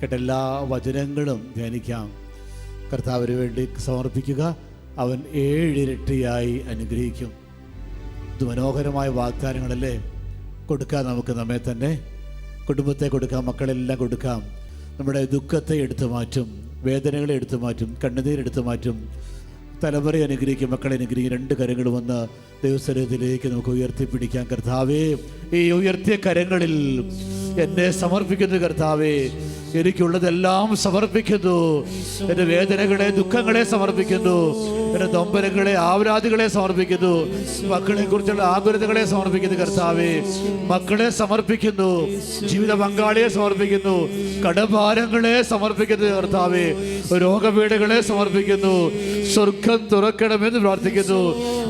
കേട്ട എല്ലാ വചനങ്ങളും ധ്യാനിക്കാം. കർത്താവിന് വേണ്ടി സമർപ്പിക്കുക, അവൻ 7 ഇരട്ടിയായി അനുഗ്രഹിക്കും. ഇത് മനോഹരമായ വാഗ്ദാനങ്ങളല്ലേ. കൊടുക്കാം, നമുക്ക് നമ്മെ തന്നെ, കുടുംബത്തെ കൊടുക്കാം, മക്കളെല്ലാം കൊടുക്കാം. നമ്മുടെ ദുഃഖത്തെ എടുത്തു മാറ്റും, വേദനകളെ എടുത്തു മാറ്റും, കണ്ണുനീരെടുത്തു മാറ്റും, തലമുറയെ അനുഗ്രഹിക്കും, മക്കളെ അനുഗ്രഹിക്കും. 2 കരങ്ങൾ വന്ന് ദൈവസന്നിധിയിലേക്ക് നമുക്ക് ഉയർത്തിപ്പിടിക്കാം. കർത്താവേ, ഈ ഉയർത്തിയ കരങ്ങളിൽ എന്നെ സമർപ്പിക്കുന്നു. കർത്താവേ, എനിക്കുള്ളതെല്ലാം സമർപ്പിക്കുന്നു. എൻ്റെ വേദനകളെ, ദുഃഖങ്ങളെ സമർപ്പിക്കുന്നു. എൻ്റെ നൊമ്പരങ്ങളെ, ആവലാതികളെ സമർപ്പിക്കുന്നു. മക്കളെ കുറിച്ചുള്ള ആകുലതകളെ സമർപ്പിക്കുന്നു. കർത്താവേ, മക്കളെ സമർപ്പിക്കുന്നു, ജീവിത പങ്കാളിയെ സമർപ്പിക്കുന്നു, കടഭാരങ്ങളെ സമർപ്പിക്കുന്നു. കർത്താവേ, രോഗപീഠകളെ സമർപ്പിക്കുന്നു. സ്വർഗം തുറക്കണമെന്ന് പ്രാർത്ഥിക്കുന്നു,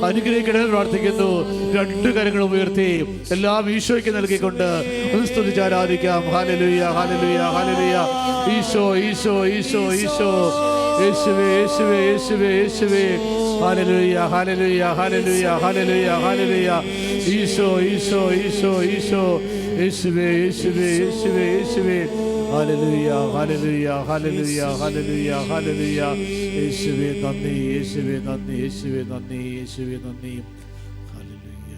അനുഗ്രഹിക്കണമെന്ന് പ്രാർത്ഥിക്കുന്നു. 2 കരങ്ങളും ഉയർത്തി എല്ലാം ഈശോയ്ക്ക് നൽകിക്കൊണ്ട് ഒന്ന് സ്തുതിച്ച് ആരാധിക്കാം. ഹല്ലേലൂയ, ഹല്ലേലൂയ, ഹല്ലേലൂയ. ഈശോ, ഈശോ, ഈശോ, ഈശോ, യേശുവേ, യേശുവേ, യേശുവേ, യേശുവേ. ഹല്ലേലൂയ, ഹല്ലേലൂയ, ഹല്ലേലൂയ, ഹല്ലേലൂയ, ഹല്ലേലൂയ. ഈശോ, ഈശോ, ഈശോ, ഈശോ, യേശുവേ, യേശുവേ, യേശുവേ, യേശുവേ. ഹല്ലേലൂയ, ഹല്ലേലൂയ, ഹല്ലേലൂയ, ഹല്ലേലൂയ, ഹല്ലേലൂയ. യേശുവേ നന്ദി, യേശുവേ നന്ദി, യേശുവേ നന്ദി, യേശുവേ നന്ദി. ഹല്ലേലൂയ,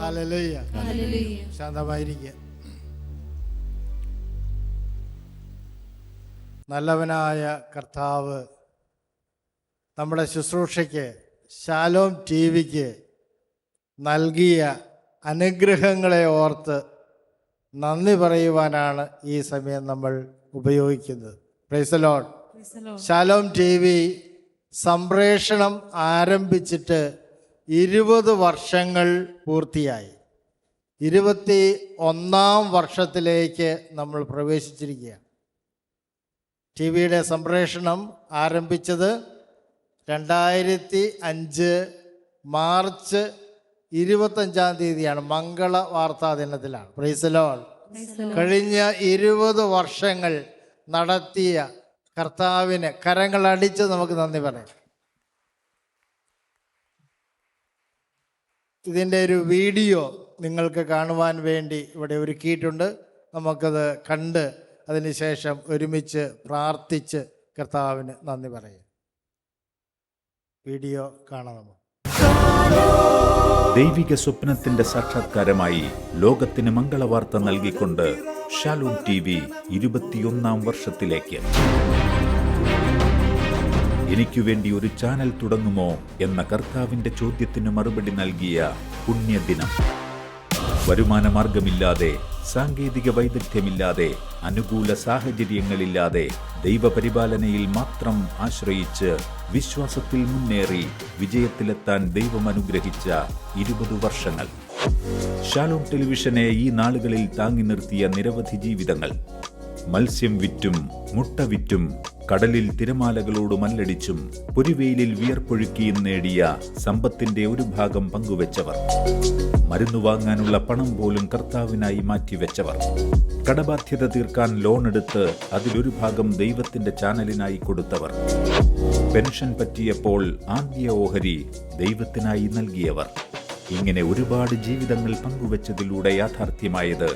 ഹല്ലേലൂയ. ഹല്ലേലൂയ. ശാന്തമായിരിക്കുക. നല്ലവനായ കർത്താവ് നമ്മുടെ ശുശ്രൂഷയ്ക്ക്, ശാലോം ടിവിക്ക് നൽകിയ അനുഗ്രഹങ്ങളെ ഓർത്ത് നന്ദി പറയുവാനാണ് ഈ സമയം നമ്മൾ ഉപയോഗിക്കുന്നത്. Price the Lord. Shalom TV സംപ്രേഷണം ആരംഭിച്ചിട്ട് 20 വർഷങ്ങൾ പൂർത്തിയായി. 21ാം വർഷത്തിലേക്ക് നമ്മൾ പ്രവേശിച്ചിരിക്കുകയാണ്. ടിവിയുടെ സംപ്രേഷണം ആരംഭിച്ചത് 2005 മാർച്ച് 25-ാം തീയതിയാണ്, മംഗള വാർത്താ ദിനത്തിലാണ്. Price the Lord. കഴിഞ്ഞ 20 വർഷങ്ങൾ നടത്തിയ കർത്താവിന് കരങ്ങളടിച്ച് നമുക്ക് നന്ദി പറയാം. ഇതിൻ്റെ ഒരു വീഡിയോ നിങ്ങൾക്ക് കാണുവാൻ വേണ്ടി ഇവിടെ ഒരുക്കിയിട്ടുണ്ട്. നമുക്കത് കണ്ട് അതിനുശേഷം ഒരുമിച്ച് പ്രാർത്ഥിച്ച് കർത്താവിന് നന്ദി പറയാം. വീഡിയോ കാണാം. നമുക്ക് ദൈവിക സ്വപ്നത്തിന്റെ സാക്ഷാത്കാരമായി ലോകത്തിന് മംഗളവാർത്ത നൽകിക്കൊണ്ട് ഷാലോം TV 21ാം വർഷത്തിലേക്ക്. എനിക്കു വേണ്ടി ഒരു ചാനൽ തുടങ്ങുമോ എന്ന കർത്താവിന്റെ ചോദ്യത്തിന് മറുപടി നൽകിയ പുണ്യദിനം. വരുമാന മാർഗമില്ലാതെ, സാങ്കേതിക വൈദഗ്ധ്യമില്ലാതെ, അനുകൂല സാഹചര്യങ്ങളില്ലാതെ, ദൈവപരിപാലനയിൽ മാത്രം ആശ്രയിച്ച് വിശ്വാസത്തിൽ മുന്നേറി വിജയത്തിലെത്താൻ ദൈവം അനുഗ്രഹിച്ച 20 വർഷങ്ങൾ. ഷാലോം ടെലിവിഷനെ ഈ നാളുകളിൽ താങ്ങി നിർത്തിയ നിരവധി ജീവിതങ്ങൾ. മത്സ്യം വിറ്റും, മുട്ട വിറ്റും, കടലിൽ തിരമാലകളോട് മല്ലടിച്ചും, പൊരിവെയിലിൽ വിയർപ്പൊഴുക്കിയും നേടിയ സമ്പത്തിന്റെ ഒരു ഭാഗം പങ്കുവെച്ചവർ. മരുന്നു വാങ്ങാനുള്ള പണം പോലും കർത്താവിനായി മാറ്റിവെച്ചവർ. കടബാധ്യത തീർക്കാൻ ലോൺ എടുത്ത് അതിലൊരു ഭാഗം ദൈവത്തിന്റെ ചാനലിനായി കൊടുത്തവർ. പെൻഷൻ പറ്റിയപ്പോൾ ആദ്യ ഓഹരി ദൈവത്തിനായി നൽകിയവർ. ഇങ്ങനെ ഒരുപാട് ജീവിതങ്ങൾ പങ്കുവെച്ചതിലൂടെ യാഥാർത്ഥ്യമായത്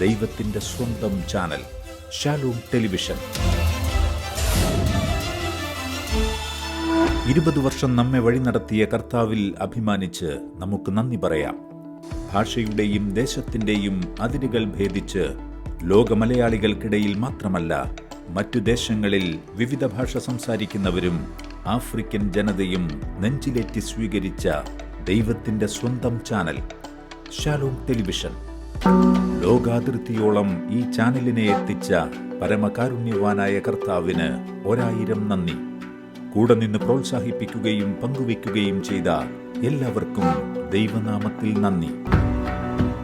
ദൈവത്തിന്റെ സ്വന്തം ചാനൽ ഷാലോം ടെലിവിഷൻ. 20 വർഷം നമ്മെ വഴി നടത്തിയ കർത്താവിൽ അഭിമാനിച്ച് നമുക്ക് നന്ദി പറയാം. ഭാഷയുടെയും ദേശത്തിന്റെയും അതിരുകൾ ഭേദിച്ച് ലോക മലയാളികൾക്കിടയിൽ മാത്രമല്ല, മറ്റു ദേശങ്ങളിൽ വിവിധ ഭാഷ സംസാരിക്കുന്നവരും ആഫ്രിക്കൻ ജനതയും നെഞ്ചിലേറ്റി സ്വീകരിച്ച ദൈവത്തിന്റെ സ്വന്തം ചാനൽ ഷാലോം ടെലിവിഷൻ. ലോകാതിർത്തിയോളം ഈ ചാനലിനെ എത്തിച്ച പരമകാരുണ്യവാനായ കർത്താവിന് 1000 നന്ദി. കൂടെ നിന്ന് പ്രോത്സാഹിപ്പിക്കുകയും പങ്കുവയ്ക്കുകയും ചെയ്ത എല്ലാവർക്കും ദൈവനാമത്തിൽ നന്ദി.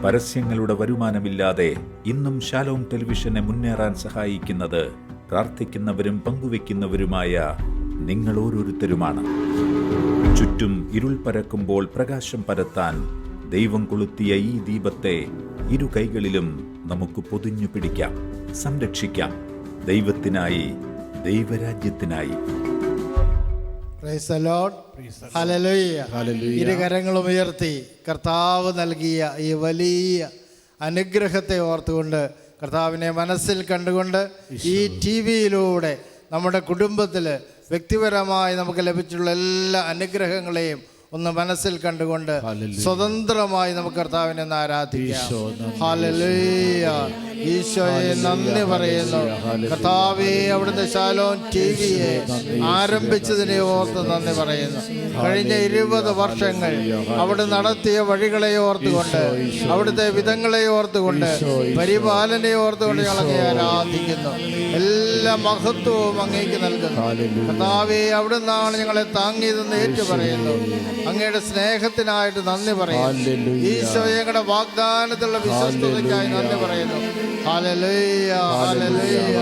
പരസ്യങ്ങളുടെ വരുമാനമില്ലാതെ ഇന്നും ഷാലോം ടെലിവിഷനെ മുന്നേറാൻ സഹായിക്കുന്നത് പ്രാർത്ഥിക്കുന്നവരും പങ്കുവയ്ക്കുന്നവരുമായ നിങ്ങൾ ഓരോരുത്തരുമാണ്. ചുറ്റും ഇരുൾ പരക്കുമ്പോൾ പ്രകാശം പരത്താൻ ദൈവം കൊളുത്തിയ ഈ ദീപത്തെ 2 കൈകളിലും നമുക്ക് പൊതിഞ്ഞു പിടിക്കാം, സംരക്ഷിക്കാം. ദൈവത്തിനായി, ദൈവരാജ്യത്തിനായി. Praise the Lord. ഹല്ലേലൂയ. ഇരുകരങ്ങളും ഉയർത്തി കർത്താവ് നൽകിയ ഈ വലിയ അനുഗ്രഹത്തെ ഓർത്തുകൊണ്ട് കർത്താവിനെ മനസ്സിൽ കണ്ടുകൊണ്ട് ഈ ടി വിയിലൂടെ നമ്മുടെ കുടുംബത്തിൽ വ്യക്തിപരമായി നമുക്ക് ലഭിച്ചിട്ടുള്ള എല്ലാ അനുഗ്രഹങ്ങളെയും ഒന്ന് മനസ്സിൽ കണ്ടുകൊണ്ട് സ്വതന്ത്രമായി നമുക്ക് കർത്താവിനെ ഒന്ന് ആരാധിക്കാം. ഹല്ലേലൂയ. ഈശോയെ നന്ദി പറയുന്നു. കർത്താവേ, അവിടുത്തെ ശാലോം ടിവിയെ ആരംഭിച്ചതിനെ ഓർത്ത് നന്ദി പറയുന്നു. കഴിഞ്ഞ 20 വർഷങ്ങൾ അവിടെ നടത്തിയ വഴികളെ ഓർത്തുകൊണ്ട്, അവിടുത്തെ വിധങ്ങളെ ഓർത്തുകൊണ്ട്, പരിപാലനയെ ഓർത്തുകൊണ്ട് ഞങ്ങളെ ആരാധിക്കുന്നു. എല്ലാ മഹത്വവും അങ്ങേക്ക് നൽകുന്നു. കർത്താവേ, അവിടുന്നാണ് ഞങ്ങളെ താങ്ങിയതെന്ന് ഏറ്റു പറയുന്നു. അങ്ങയുടെ സ്നേഹത്തിനായിട്ട് നന്ദി പറയുന്നു. ഈശോയെ, ഞങ്ങളുടെ വാഗ്ദാനത്തിലുള്ള വിശ്വസ്തതയ്ക്കായി നന്ദി പറയുന്നു. ഹല്ലേലൂയ, ഹല്ലേലൂയ,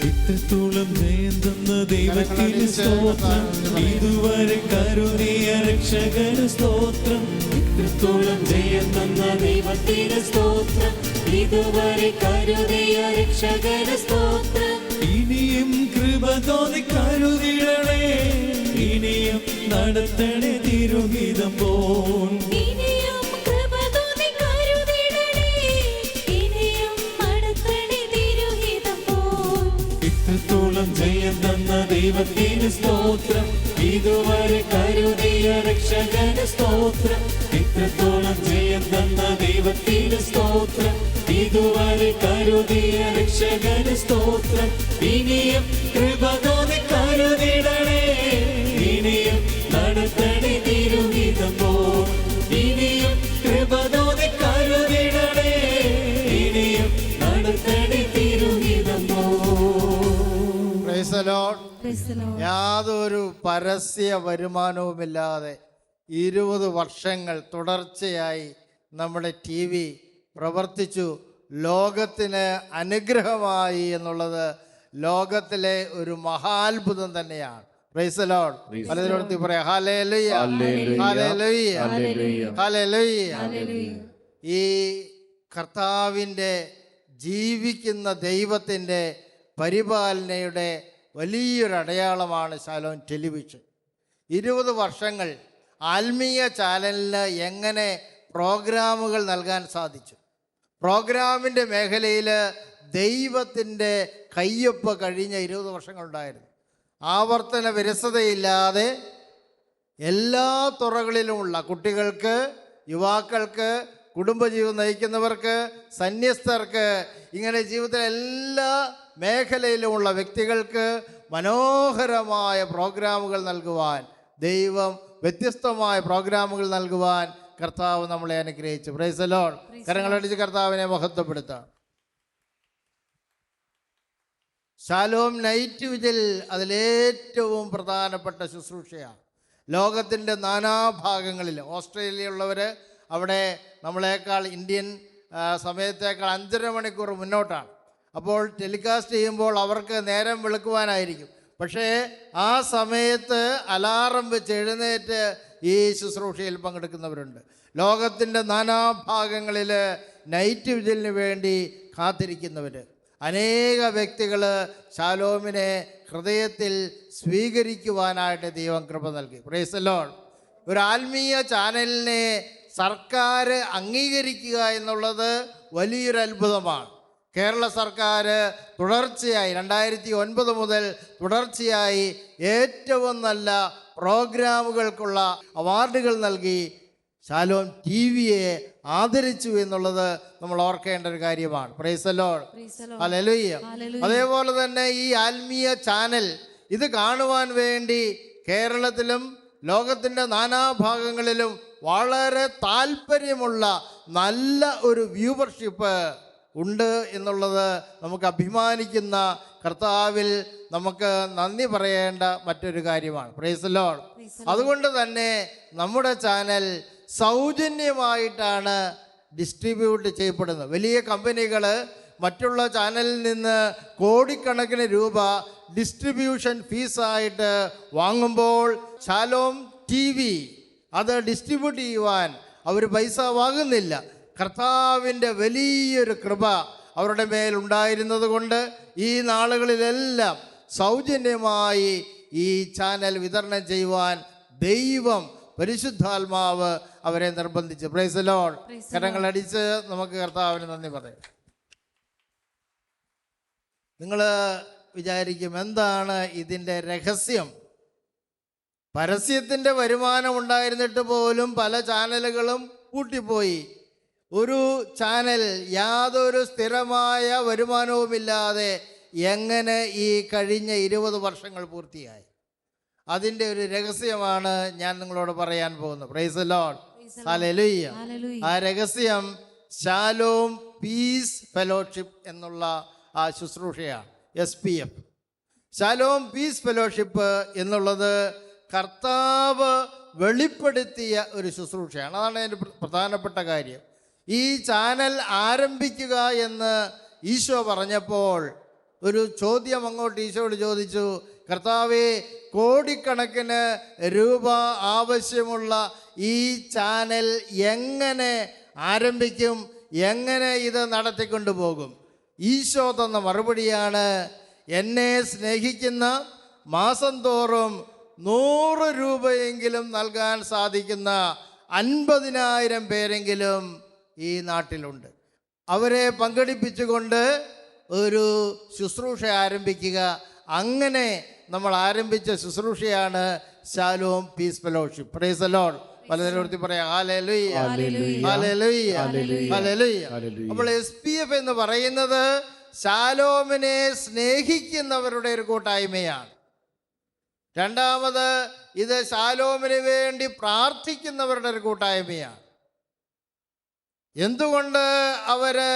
ഇത്രത്തോളം ജയന്തെന്ന ദൈവത്തിന് സ്തോത്രം, ഇതുവരെ കരുതിയ രക്ഷകന് സ്തോത്രം. ഇത്രത്തോളം ജയന്തെന്ന ദൈവത്തിന് സ്തോത്രം, ഇതുവരെ കരുതിയ രക്ഷകന് സ്തോത്രം. ഇനിയും കൃപ തോന്നി കരുതിടണേ, ഇനിയും നടത്തണേ തിരുഹിതം പോൽ. ഇത്രത്തോളം ജയന്തെന്ന ദൈവത്തിന് സ്തോത്രം, ഇതുവരെ കരുതിയ രക്ഷകന് സ്തോത്രം. ഇത്രത്തോളം ജയന്തെന്ന ദൈവത്തിന് സ്തോത്രം, ഇതുവരെ കരുതിയ രക്ഷകന് സ്തോത്രം. ഇനിയും കൃപ തോന്നി കരുതിടണേ, ഇനിയും നടത്തണേ തിരുഹിതം പോൽ. ഇനിയും കൃപ തോന്നി കരുതിടണേ, ഇനിയും നടത്തണേ തിരുഹിതം പോൽ. Price the Lord. യാതൊരു പരസ്യ വരുമാനവുമില്ലാതെ 20 വർഷങ്ങൾ തുടർച്ചയായി നമ്മുടെ ടി വി പ്രവർത്തിച്ചു. ലോകത്തിന് അനുഗ്രഹമായി എന്നുള്ളത് ലോകത്തിലെ ഒരു മഹാത്ഭുതം തന്നെയാണ്. Price the Lord. പലതിനോട് പറയാം ഹല്ലേലൂയ, ഹല്ലേലൂയ, ഹല്ലേലൂയ. ഈ കർത്താവിൻ്റെ ജീവിക്കുന്ന ദൈവത്തിൻ്റെ പരിപാലനയുടെ വലിയൊരു അടയാളമാണ് ശാലോം ടെലിവിഷൻ. 20 വർഷങ്ങൾ ആത്മീയ ചാനലിന് എങ്ങനെ പ്രോഗ്രാമുകൾ നൽകാൻ സാധിച്ചു? പ്രോഗ്രാമിൻ്റെ മേഖലയിൽ ദൈവത്തിൻ്റെ കയ്യൊപ്പ് കഴിഞ്ഞ 20 വർഷങ്ങളുണ്ടായിരുന്നു. ആവർത്തന വിരസതയില്ലാതെ എല്ലാ തുറകളിലുമുള്ള കുട്ടികൾക്ക്, യുവാക്കൾക്ക്, കുടുംബജീവിതം നയിക്കുന്നവർക്ക്, സന്യസ്തർക്ക്, ഇങ്ങനെ ജീവിതത്തിലെ എല്ലാ മേഖലയിലുമുള്ള വ്യക്തികൾക്ക് മനോഹരമായ പ്രോഗ്രാമുകൾ നൽകുവാൻ ദൈവം, വ്യത്യസ്തമായ പ്രോഗ്രാമുകൾ നൽകുവാൻ കർത്താവ് നമ്മളെ അനുഗ്രഹിച്ചു. Praise the Lord. കരങ്ങളടിച്ച് കർത്താവിനെ മഹത്വപ്പെടുത്താം. ശാലോം നൈറ്റ് വിജിൽ അതിലേറ്റവും പ്രധാനപ്പെട്ട ശുശ്രൂഷയാണ്. ലോകത്തിൻ്റെ നാനാഭാഗങ്ങളിൽ, ഓസ്ട്രേലിയയുള്ളവർ അവിടെ നമ്മളെക്കാൾ ഇന്ത്യൻ സമയത്തേക്കാൾ 5.5 മണിക്കൂർ മുന്നോട്ടാണ്. അപ്പോൾ ടെലികാസ്റ്റ് ചെയ്യുമ്പോൾ അവർക്ക് നേരം വെളുക്കുവാനായിരിക്കും. പക്ഷേ ആ സമയത്ത് അലാറം വെച്ച് എഴുന്നേറ്റ് ഈ ശുശ്രൂഷയിൽ പങ്കെടുക്കുന്നവരുണ്ട്. ലോകത്തിൻ്റെ നാനാഭാഗങ്ങളിൽ നൈറ്റ് വിജിലിന് വേണ്ടി കാത്തിരിക്കുന്നവർ, അനേക വ്യക്തികൾ ശാലോമിനെ ഹൃദയത്തിൽ സ്വീകരിക്കുവാനായിട്ട് ദൈവം കൃപ നൽകി. Price the Lord. ഒരു ആത്മീയ ചാനലിനെ സർക്കാർ അംഗീകരിക്കുക എന്നുള്ളത് വലിയൊരു അത്ഭുതമാണ്. കേരള സർക്കാർ തുടർച്ചയായി 2009 മുതൽ തുടർച്ചയായി ഏറ്റവും നല്ല പ്രോഗ്രാമുകൾക്കുള്ള അവാർഡുകൾ നൽകി ശാലോം ടി വിയെ ആദരിച്ചു എന്നുള്ളത് നമ്മൾ ഓർക്കേണ്ട ഒരു കാര്യമാണ്. Price the Lord. ഹല്ലേലൂയ. അതേപോലെ തന്നെ ഈ ആത്മീയ ചാനൽ ഇത് കാണുവാൻ വേണ്ടി കേരളത്തിലും ലോകത്തിൻ്റെ നാനാഭാഗങ്ങളിലും വളരെ താല്പര്യമുള്ള നല്ല ഒരു വ്യൂവർഷിപ്പ് ഉണ്ട് എന്നുള്ളത് നമുക്ക് അഭിമാനിക്കുന്ന കർത്താവിൽ നമുക്ക് നന്ദി പറയേണ്ട മറ്റൊരു കാര്യമാണ്. Price the Lord. അതുകൊണ്ട് തന്നെ നമ്മുടെ ചാനൽ സൗജന്യമായിട്ടാണ് ഡിസ്ട്രിബ്യൂട്ട് ചെയ്യപ്പെടുന്നത്. വലിയ കമ്പനികൾ മറ്റുള്ള ചാനലിൽ നിന്ന് കോടിക്കണക്കിന് രൂപ ഡിസ്ട്രിബ്യൂഷൻ ഫീസായിട്ട് വാങ്ങുമ്പോൾ ശാലോം ടി വി അത് ഡിസ്ട്രിബ്യൂട്ട് ചെയ്യുവാൻ അവർ പൈസ വാങ്ങുന്നില്ല. കർത്താവിൻ്റെ വലിയൊരു കൃപ അവരുടെ മേലുണ്ടായിരുന്നത് കൊണ്ട് ഈ നാളുകളിലെല്ലാം സൗജന്യമായി ഈ ചാനൽ വിതരണം ചെയ്യുവാൻ ദൈവം പരിശുദ്ധാത്മാവ് അവരെ നിർബന്ധിച്ചു. Praise the Lord. കരങ്ങളടിച്ച് നമുക്ക് കർത്താവിന് നന്ദി പറയാം. നിങ്ങൾ വിചാരിക്കും എന്താണ് ഇതിൻ്റെ രഹസ്യം? പരസ്യത്തിൻ്റെ വരുമാനം ഉണ്ടായിരുന്നിട്ട് പോലും പല ചാനലുകളും പൂട്ടിപ്പോയി. ഒരു ചാനൽ യാതൊരു സ്ഥിരമായ വരുമാനവുമില്ലാതെ എങ്ങനെ ഈ കഴിഞ്ഞ 20 വർഷങ്ങൾ പൂർത്തിയായി? അതിൻ്റെ ഒരു രഹസ്യമാണ് ഞാൻ നിങ്ങളോട് പറയാൻ പോകുന്നത്. Price the Lord. ഹല്ലേലൂയ. ആ രഹസ്യം ശാലോം പീസ് ഫെലോഷിപ്പ് എന്നുള്ള ആ ശുശ്രൂഷയാണ്. SPF, ശാലോം പീസ് ഫെലോഷിപ്പ് എന്നുള്ളത് കർത്താവ് വെളിപ്പെടുത്തിയ ഒരു ശുശ്രൂഷയാണ്. അതാണ് അതിൻ്റെ പ്രധാനപ്പെട്ട കാര്യം. ഈ ചാനൽ ആരംഭിക്കുക എന്ന് ഈശോ പറഞ്ഞപ്പോൾ ഒരു ചോദ്യം അങ്ങോട്ട് ഈശോയോട് ചോദിച്ചു. കർത്താവേ, കോടിക്കണക്കിന് രൂപ ആവശ്യമുള്ള ഈ ചാനൽ എങ്ങനെ ആരംഭിക്കും? എങ്ങനെ ഇത് നടത്തിക്കൊണ്ടുപോകും? ഈശോ തന്ന മറുപടിയാണ്, എന്നെ സ്നേഹിക്കുന്ന മാസം തോറും 100 രൂപയെങ്കിലും നൽകാൻ സാധിക്കുന്ന 50,000 പേരെങ്കിലും ഈ നാട്ടിലുണ്ട്. അവരെ പങ്കെടുപ്പിച്ചുകൊണ്ട് ഒരു ശുശ്രൂഷ ആരംഭിക്കുക. അങ്ങനെ നമ്മൾ ആരംഭിച്ച ശുശ്രൂഷയാണ് Shalom peace fellowship. Praise the Lord. പലതരത്തിൽ പറയാം ഹല്ലേലൂയ, ഹല്ലേലൂയ, ഹല്ലേലൂയ. അപ്പോൾ SPF എന്ന് പറയുന്നത് ശാലോമിനെ സ്നേഹിക്കുന്നവരുടെ ഒരു കൂട്ടായ്മയാണ്. രണ്ടാമത്, ഇത് ശാലോമിന് വേണ്ടി പ്രാർത്ഥിക്കുന്നവരുടെ ഒരു കൂട്ടായ്മയാണ്. എന്തുകൊണ്ട് അവര്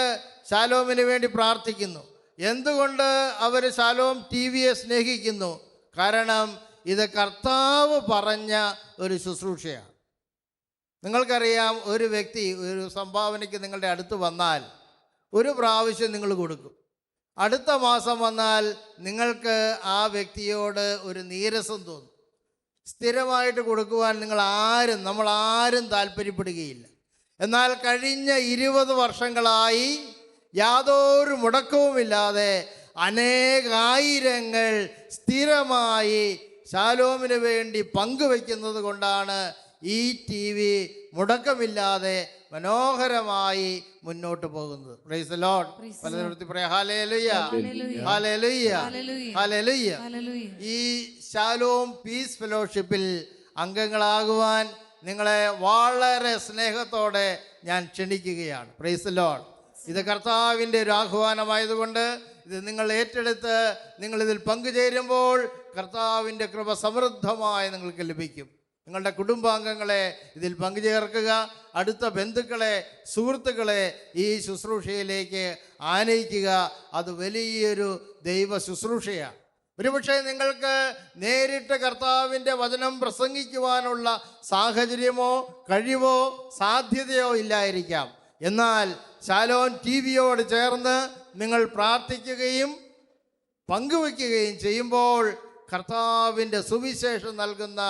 ശാലോമിന് വേണ്ടി പ്രാർത്ഥിക്കുന്നു? എന്തുകൊണ്ട് അവർ ശാലോം TVയെ സ്നേഹിക്കുന്നു? കാരണം ഇത് കർത്താവ് പറഞ്ഞ ഒരു ശുശ്രൂഷയാണ്. നിങ്ങൾക്കറിയാം, ഒരു വ്യക്തി ഒരു സംഭാവനയ്ക്ക് നിങ്ങളുടെ അടുത്ത് വന്നാൽ ഒരു പ്രാവശ്യം നിങ്ങൾ കൊടുക്കും. അടുത്ത മാസം വന്നാൽ നിങ്ങൾക്ക് ആ വ്യക്തിയോട് ഒരു നീരസം തോന്നും. സ്ഥിരമായിട്ട് കൊടുക്കുവാൻ നമ്മൾ ആരും താല്പര്യപ്പെടുകയില്ല. എന്നാൽ കഴിഞ്ഞ 20 വർഷങ്ങളായി യാതൊരു മുടക്കവുമില്ലാതെ അനേകായിരങ്ങൾ സ്ഥിരമായി ശാലോമിന് വേണ്ടി പങ്കുവെക്കുന്നത് കൊണ്ടാണ് ഈ TV മുടക്കമില്ലാതെ മനോഹരമായി മുന്നോട്ട് പോകുന്നത്. Price the Lord. പലതരത്തിൽ പറയാം ഹല്ലേലൂയ, ഹല്ലേലൂയ, ഹല്ലേലൂയ. ഈ ശാലോം പീസ് ഫെലോഷിപ്പിൽ അംഗങ്ങളാകുവാൻ നിങ്ങളെ വളരെ സ്നേഹത്തോടെ ഞാൻ ക്ഷണിക്കുകയാണ്. Price the Lord. ഇത് കർത്താവിൻ്റെ ഒരു ആഹ്വാനമായതുകൊണ്ട് ഇത് നിങ്ങൾ ഏറ്റെടുത്ത് നിങ്ങളിതിൽ പങ്കുചേരുമ്പോൾ കർത്താവിൻ്റെ കൃപ സമൃദ്ധമായി നിങ്ങൾക്ക് ലഭിക്കും. നിങ്ങളുടെ കുടുംബാംഗങ്ങളെ ഇതിൽ പങ്കുചേർക്കുക. അടുത്ത ബന്ധുക്കളെ, സുഹൃത്തുക്കളെ ഈ ശുശ്രൂഷയിലേക്ക് ആനയിക്കുക. അത് വലിയൊരു ദൈവ ശുശ്രൂഷയാണ്. ഒരുപക്ഷെ നിങ്ങൾക്ക് നേരിട്ട് കർത്താവിൻ്റെ വചനം പ്രസംഗിക്കുവാനുള്ള സാഹചര്യമോ കഴിവോ സാധ്യതയോ ഇല്ലായിരിക്കാം. എന്നാൽ ശാലോം TVയോട് ചേർന്ന് നിങ്ങൾ പ്രാർത്ഥിക്കുകയും പങ്കുവയ്ക്കുകയും ചെയ്യുമ്പോൾ കർത്താവിൻ്റെ സുവിശേഷം നൽകുന്ന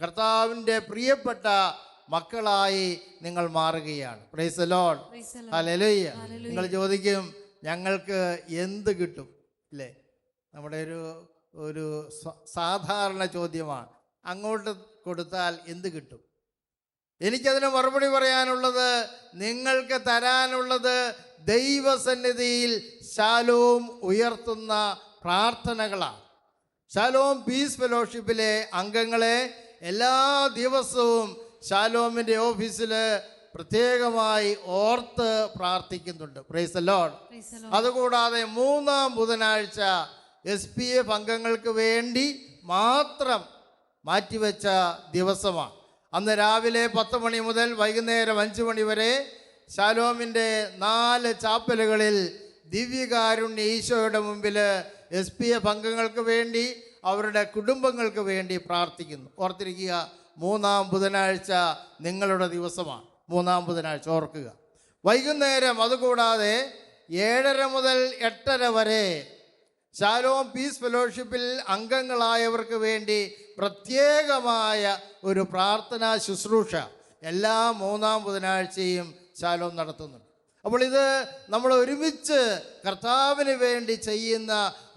കർത്താവിൻ്റെ പ്രിയപ്പെട്ട മക്കളായി നിങ്ങൾ മാറുകയാണ്. Price the Lord. ഹല്ലേലൂയ. നിങ്ങൾ ചോദിക്കും, ഞങ്ങൾക്ക് എന്ത് കിട്ടും? ഇല്ലേ, നമ്മുടെ ഒരു സാധാരണ ചോദ്യമാണ്. അങ്ങോട്ട് കൊടുത്താൽ എന്ത് കിട്ടും? എനിക്കതിന് മറുപടി പറയാനുള്ളത്, നിങ്ങൾക്ക് തരാനുള്ളത് ദൈവസന്നിധിയിൽ ശാലോം ഉയർത്തുന്ന പ്രാർത്ഥനകളാണ്. ശാലോം പീസ് ഫെലോഷിപ്പിലെ അംഗങ്ങളെ എല്ലാ ദിവസവും ശാലോമിൻ്റെ ഓഫീസിൽ പ്രത്യേകമായി ഓർത്ത് പ്രാർത്ഥിക്കുന്നുണ്ട്. Price the Lord. അതുകൂടാതെ 3-ാം ബുധനാഴ്ച SPF അംഗങ്ങൾക്ക് വേണ്ടി മാത്രം മാറ്റിവെച്ച ദിവസമാണ്. അന്ന് രാവിലെ 10 മണി മുതൽ വൈകുന്നേരം 5 മണി വരെ ശാലോമിൻ്റെ 4 ചാപ്പലുകളിൽ ദിവ്യകാരുണ്യ ഈശോയുടെ മുമ്പിൽ SPF അംഗങ്ങൾക്ക് വേണ്ടി അവരുടെ കുടുംബങ്ങൾക്ക് വേണ്ടി പ്രാർത്ഥിക്കുന്നു. ഓർത്തിരിക്കുക, 3-ാം ബുധനാഴ്ച നിങ്ങളുടെ ദിവസമാണ്. 3-ാം ബുധനാഴ്ച ഓർക്കുക. വൈകുന്നേരം അതുകൂടാതെ 7:30 മുതൽ 8:30 വരെ ശാലോം പീസ് ഫെലോഷിപ്പിൽ അംഗങ്ങളായവർക്ക് വേണ്ടി പ്രത്യേകമായ ഒരു പ്രാർത്ഥനാ ശുശ്രൂഷ എല്ലാ 3-ാം ബുധനാഴ്ചയും ശാലോം നടത്തുന്നുണ്ട്. അപ്പോൾ ഇത് നമ്മൾ ഒരുമിച്ച് കർത്താവിന് വേണ്ടി ചെയ്യുന്ന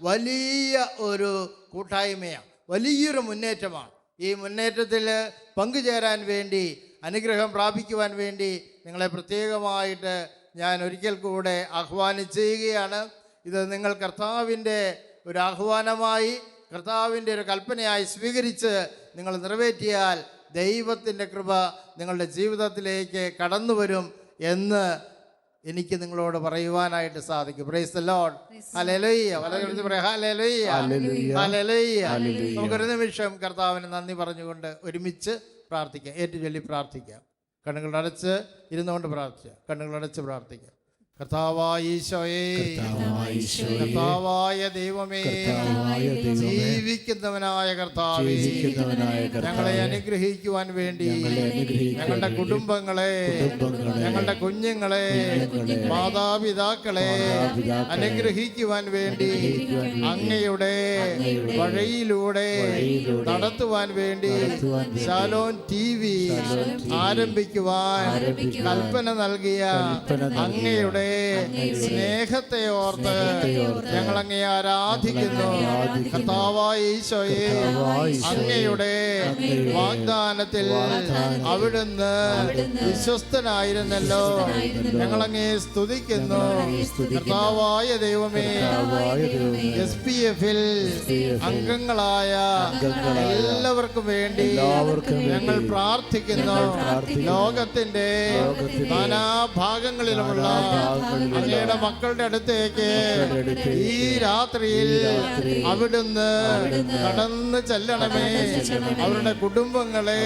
വലിയ ഒരു കൂട്ടായ്മയാണ്, വലിയൊരു മുന്നേറ്റമാണ്. ഈ മുന്നേറ്റത്തിൽ പങ്കുചേരാൻ വേണ്ടി, അനുഗ്രഹം പ്രാപിക്കുവാൻ വേണ്ടി നിങ്ങളെ പ്രത്യേകമായിട്ട് ഞാൻ ഒരിക്കൽ കൂടെ ആഹ്വാനം ചെയ്യുകയാണ്. ഇത് നിങ്ങൾ കർത്താവിൻ്റെ ഒരു ആഹ്വാനമായി, കർത്താവിൻ്റെ ഒരു കൽപ്പനയായി സ്വീകരിച്ച് നിങ്ങൾ നിറവേറ്റിയാൽ ദൈവത്തിൻ്റെ കൃപ നിങ്ങളുടെ ജീവിതത്തിലേക്ക് കടന്നു വരും എന്ന് എനിക്ക് നിങ്ങളോട് പറയുവാനായിട്ട് സാധിക്കും. Price the Lord. Hallelujah. Hallelujah. Hallelujah. നമുക്കൊരു നിമിഷം കർത്താവിന് നന്ദി പറഞ്ഞുകൊണ്ട് ഒരുമിച്ച് പ്രാർത്ഥിക്കാം, ഏറ്റുചൊല്ലി പ്രാർത്ഥിക്കാം. കണ്ണുകളടച്ച് ഇരുന്നുകൊണ്ട് പ്രാർത്ഥിക്കാം, കണ്ണുകളടച്ച് പ്രാർത്ഥിക്കാം. കർത്താവായ ഈശോയേ, കർത്താവായ ദൈവമേ, ജീവിക്കുന്നവനായ കർത്താവേ, ഞങ്ങളെ അനുഗ്രഹിക്കുവാൻ വേണ്ടി ഞങ്ങളുടെ കുടുംബങ്ങളെ, ഞങ്ങളുടെ കുഞ്ഞുങ്ങളെ, മാതാപിതാക്കളെ അനുഗ്രഹിക്കുവാൻ വേണ്ടി അങ്ങയുടെ വഴിയിലൂടെ നടത്തുവാൻ വേണ്ടി ശാലോം TV ആരംഭിക്കുവാൻ കൽപ്പന നൽകിയ അങ്ങയുടെ സ്നേഹത്തെ ഓർത്ത് ഞങ്ങൾ അങ്ങയെ ആരാധിക്കുന്നു. കർത്താവായ ഈശോയെ, അങ്ങയുടെ വാഗ്ദാനത്തിൽ അവിടുന്ന് വിശ്വസ്തനായിരുന്നല്ലോ. ഞങ്ങൾ അങ്ങയെ സ്തുതിക്കുന്നു. കർത്താവായ ദൈവമേ, SPF-ൽ അംഗങ്ങളായ എല്ലാവർക്കും വേണ്ടി ഞങ്ങൾ പ്രാർത്ഥിക്കുന്നു. ലോകത്തിന്റെ നാനാഭാഗങ്ങളിലുമുള്ള അങ്ങയുടെ മക്കളുടെ അടുത്തേക്ക് ഈ രാത്രിയിൽ അവിടുന്ന് കടന്നു ചെല്ലണമേ. അവരുടെ കുടുംബങ്ങളെ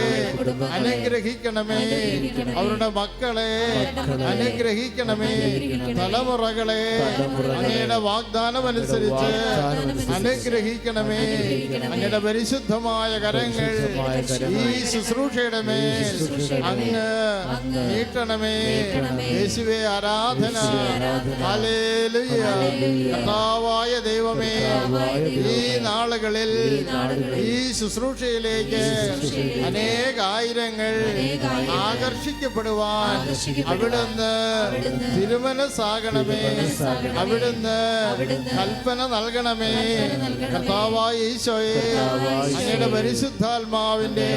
അനുഗ്രഹിക്കണമേ, അവരുടെ മക്കളെ അനുഗ്രഹിക്കണമേ, തലമുറകളെ അങ്ങയുടെ വാഗ്ദാനം അനുസരിച്ച് അനുഗ്രഹിക്കണമേ. അങ്ങയുടെ പരിശുദ്ധമായ കരങ്ങൾ ഈ ശുശ്രൂഷയുടെ മേൽ അങ്ങ് നീട്ടണമേ. യേശുവേ, ആരാധന. ഹല്ലേലൂയ. കർത്താവായ ദൈവമേ, ഈ നാളുകളിൽ ഈ ശുശ്രൂഷയിലേക്ക് അനേകായിരങ്ങൾ ആകർഷിക്കപ്പെടുവാൻ അവിടുന്ന് തിരുമനസ്സാകണമേ. അവിടുന്ന് കൽപ്പന നൽകണമേ. കർത്താവായ ഈശോയെ, അങ്ങയുടെ പരിശുദ്ധാത്മാവിന്റെ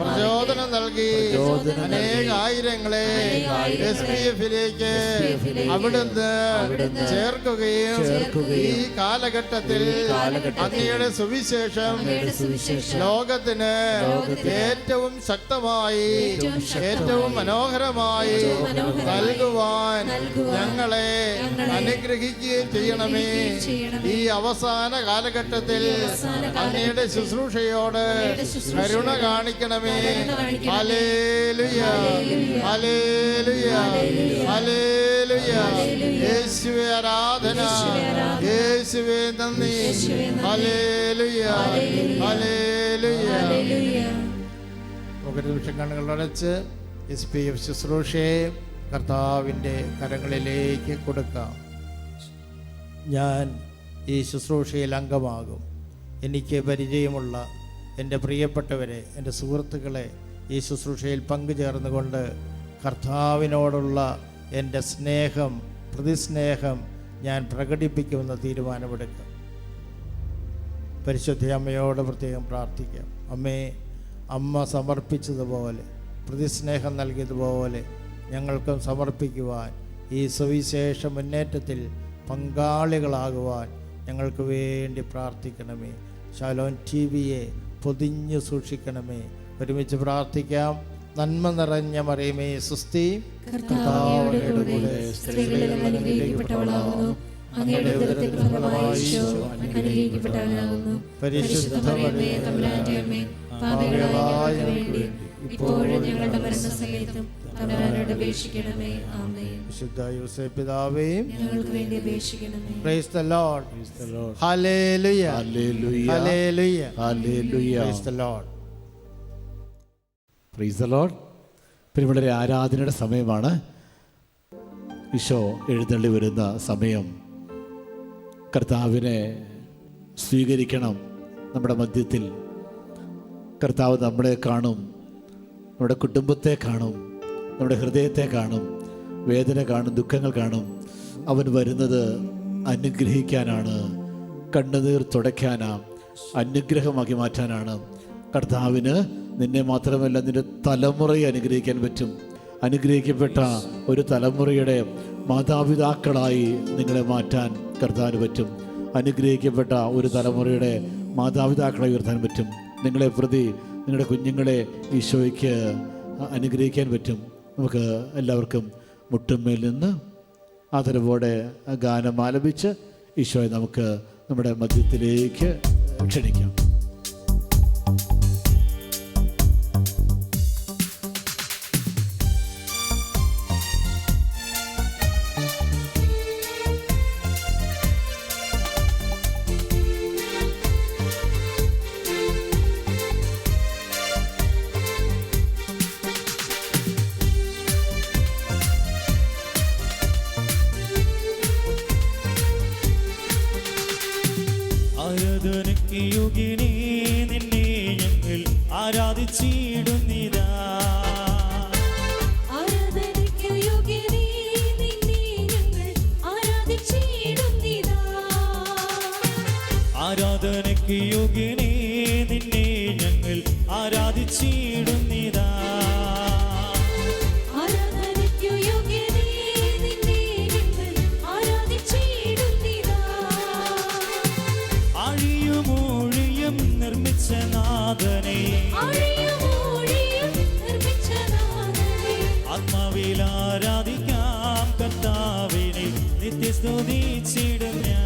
പ്രചോദനം നൽകി അനേകായിരങ്ങളെ SPF-ലേക്ക് അവിടുന്ന് ചേർക്കുകയും ഈ കാലഘട്ടത്തിൽ അങ്ങയുടെ സുവിശേഷം ലോകത്തിന് ഏറ്റവും ശക്തമായി, ഏറ്റവും മനോഹരമായി നൽകുവാൻ ഞങ്ങളെ അനുഗ്രഹിക്കുകയും ചെയ്യണമേ. ഈ അവസാന കാലഘട്ടത്തിൽ അങ്ങയുടെ ശുശ്രൂഷയോട് കരുണ കാണിക്കണമേ. ഹല്ലേലൂയ. ഹല്ലേലൂയ. ഹല്ലേലൂയ. യേശുവേ, ആരാധന. യേശുവേ, നന്ദി. ഹല്ലേലൂയ. ഹല്ലേലൂയ. ഒരു നിമിഷം കണ്ണുകൾ അടച്ച് SPF ശുശ്രൂഷയെ കർത്താവിൻ്റെ കരങ്ങളിലേക്ക് കൊടുക്കാം. ഞാൻ ഈ ശുശ്രൂഷയിൽ അംഗമാകും. എനിക്ക് പരിചയമുള്ള എൻ്റെ പ്രിയപ്പെട്ടവരെ, എൻ്റെ സുഹൃത്തുക്കളെ ഈ ശുശ്രൂഷയിൽ പങ്കുചേർന്നുകൊണ്ട് കർത്താവിനോടുള്ള എൻ്റെ സ്നേഹം, പ്രതിസ്നേഹം ഞാൻ പ്രകടിപ്പിക്കുമെന്ന് തീരുമാനമെടുക്കും. പരിശുദ്ധ അമ്മയോട് പ്രത്യേകം പ്രാർത്ഥിക്കാം. അമ്മേ, അമ്മ സമർപ്പിച്ചതുപോലെ, പ്രതിസ്നേഹം നൽകിയതുപോലെ ഞങ്ങൾക്കും സമർപ്പിക്കുവാൻ, ഈ സുവിശേഷ മുന്നേറ്റത്തിൽ പങ്കാളികളാകുവാൻ ഞങ്ങൾക്ക് വേണ്ടി പ്രാർത്ഥിക്കണമേ. ശാലോം TVയെ പൊതിഞ്ഞു സൂക്ഷിക്കണമേ. ഒരുമിച്ച് പ്രാർത്ഥിക്കാം. നന്മ നിറഞ്ഞ മറിയമേ, സ്വസ്തി, കർത്താവ് അങ്ങയുടെ കൂടെ സ്ത്രീകളിൽ അനുഗ്രഹിക്കപ്പെട്ടവളാകുന്നു. അങ്ങയുടെ ഉദരത്തിൻ ഫലമായി ഈശോ അനുഗ്രഹിക്കപ്പെട്ടവനാകുന്നു. പരിശുദ്ധ മറിയമേ, തമ്പുരാന്റെ അമ്മേ, പാപികളായ ഞങ്ങൾക്ക് വേണ്ടി ഇപ്പോഴും ഞങ്ങളുടെ മരണസമയത്തും തമ്പുരാനോട് അപേക്ഷിക്കണമേ. ആമേൻ. വിശുദ്ധ യോസേപ്പ് പിതാവേ, ഞങ്ങൾക്ക് വേണ്ടി അപേക്ഷിക്കണമേ. Price the Lord. Hallelujah. Hallelujah. Hallelujah. Hallelujah. Price the Lord. Price the Lord. പിന്നെ വളരെ ആരാധനയുടെ സമയമാണ്. ഈശോ എഴുന്നള്ളി വരുന്ന സമയം. കർത്താവിനെ സ്വീകരിക്കണം. നമ്മുടെ മധ്യത്തിൽ കർത്താവ് നമ്മളെ കാണും, നമ്മുടെ കുടുംബത്തെ കാണും, നമ്മുടെ ഹൃദയത്തെ കാണും. വേദന കാണും, ദുഃഖങ്ങൾ കാണും. അവൻ വരുന്നത് അനുഗ്രഹിക്കാനാണ്, കണ്ണുനീർ തുടയ്ക്കാനാണ്, അനുഗ്രഹമാക്കി മാറ്റാനാണ്. കർത്താവിന് നിന്നെ മാത്രമല്ല നിന്റെ തലമുറയെ അനുഗ്രഹിക്കാൻ പറ്റും. അനുഗ്രഹിക്കപ്പെട്ട ഒരു തലമുറയുടെ മാതാപിതാക്കളായി നിങ്ങളെ മാറ്റാൻ കർത്താവിന് പറ്റും. അനുഗ്രഹിക്കപ്പെട്ട ഒരു തലമുറയുടെ മാതാപിതാക്കളായി ഉയർത്താൻ പറ്റും. നിങ്ങളെ പ്രതി നിങ്ങളുടെ കുഞ്ഞുങ്ങളെ ഈശോയ്ക്ക് അനുഗ്രഹിക്കാൻ പറ്റും. നമുക്ക് എല്ലാവർക്കും മുട്ടുമേൽ നിന്ന് ആദരവോടെ ഗാനം ആലപിച്ച് ഈശോയെ നമുക്ക് നമ്മുടെ മധ്യത്തിലേക്ക് ക്ഷണിക്കാം. ആരാധനയ്ക്ക് യോഗ്യനേ നിന്നെ ഞങ്ങൾ ആരാധിച്ചിടുന്നിതാ. ആരാധനയ്ക്ക് യോഗ്യനേ നിന്നെ ഞങ്ങൾ ആരാധിച്ചിടുന്നിതാ. ആരാധനയ്ക്ക് യോഗ്യനേ നിന്നെ ഞങ്ങൾ ആരാധിച്ചിടുന്നിതാ. ആരാധനയ്ക്ക് യോഗ്യനേ നിന്നെ ഞങ്ങൾ ആരാധിച്ചിടുന്നിതാ. ആഴിയുമൂഴിയും നിർമ്മിച്ച നാഥനെ, ആഴിയുമൂഴിയും നിർമ്മിച്ച നാഥനെ, ആത്മാവിൽ ആരാധിക്കാം കർത്താവിനെ നിത്യസ്തുതിച്ചിടും ഞാൻ.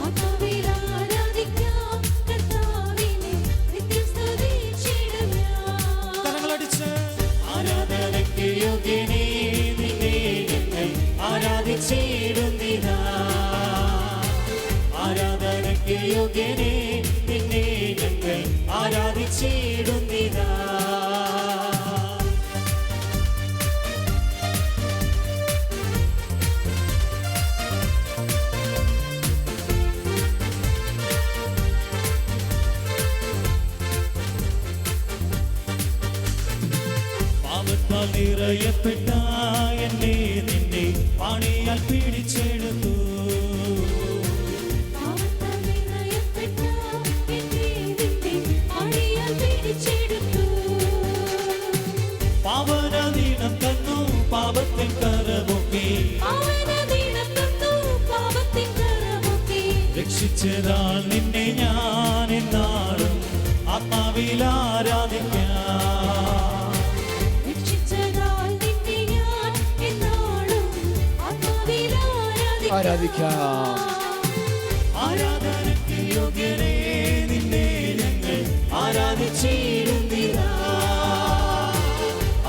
ആത്മാവിൽ ആരാധിക്കാം കർത്താവിനെ നിത്യസ്തുതിച്ചിടും ഞാൻ. കരങ്ങളടിച്ച് ആരാധനയ്ക്ക് യോഗ്യനേ നിന്നെ ഞങ്ങൾ ആരാധിച്ചിടുന്നിതാ. ആരാധനയ്ക്ക് യോഗ്യനേ നിന്നെ ഞങ്ങൾ ആരാധിച്ചിടുന്നിതാ. പാപത്താൽ നിറയപ്പെട്ട എന്നെ നിന്നെ പാണിയാൽ പിടിച്ചെടുത്തു. പാപത്താൽ നിറയപ്പെട്ട എന്നെ നിന്നെ ആണിയാൽ പിടിച്ചെടുത്തു. പാവനദീനം തന്നു പാപത്തിൻ കരമൊക്കെ, പാവനദീനം തന്നു പാപത്തിൻ കരമൊക്കെ. രക്ഷിച്ചതാൽ നിന്നെ ഞാൻ എന്നാളും ആത്മാവിൽ ആരാധിക്കാം. രക്ഷിച്ചതാൽ നിന്നെ ഞാൻ എന്നാളും ആത്മാവിൽ ആരാധിക്കാം. ആരാധനയ്ക്ക് യോഗ്യനേ നിന്നെ ഞങ്ങൾ ആരാധിച്ചിടുന്നിതാ.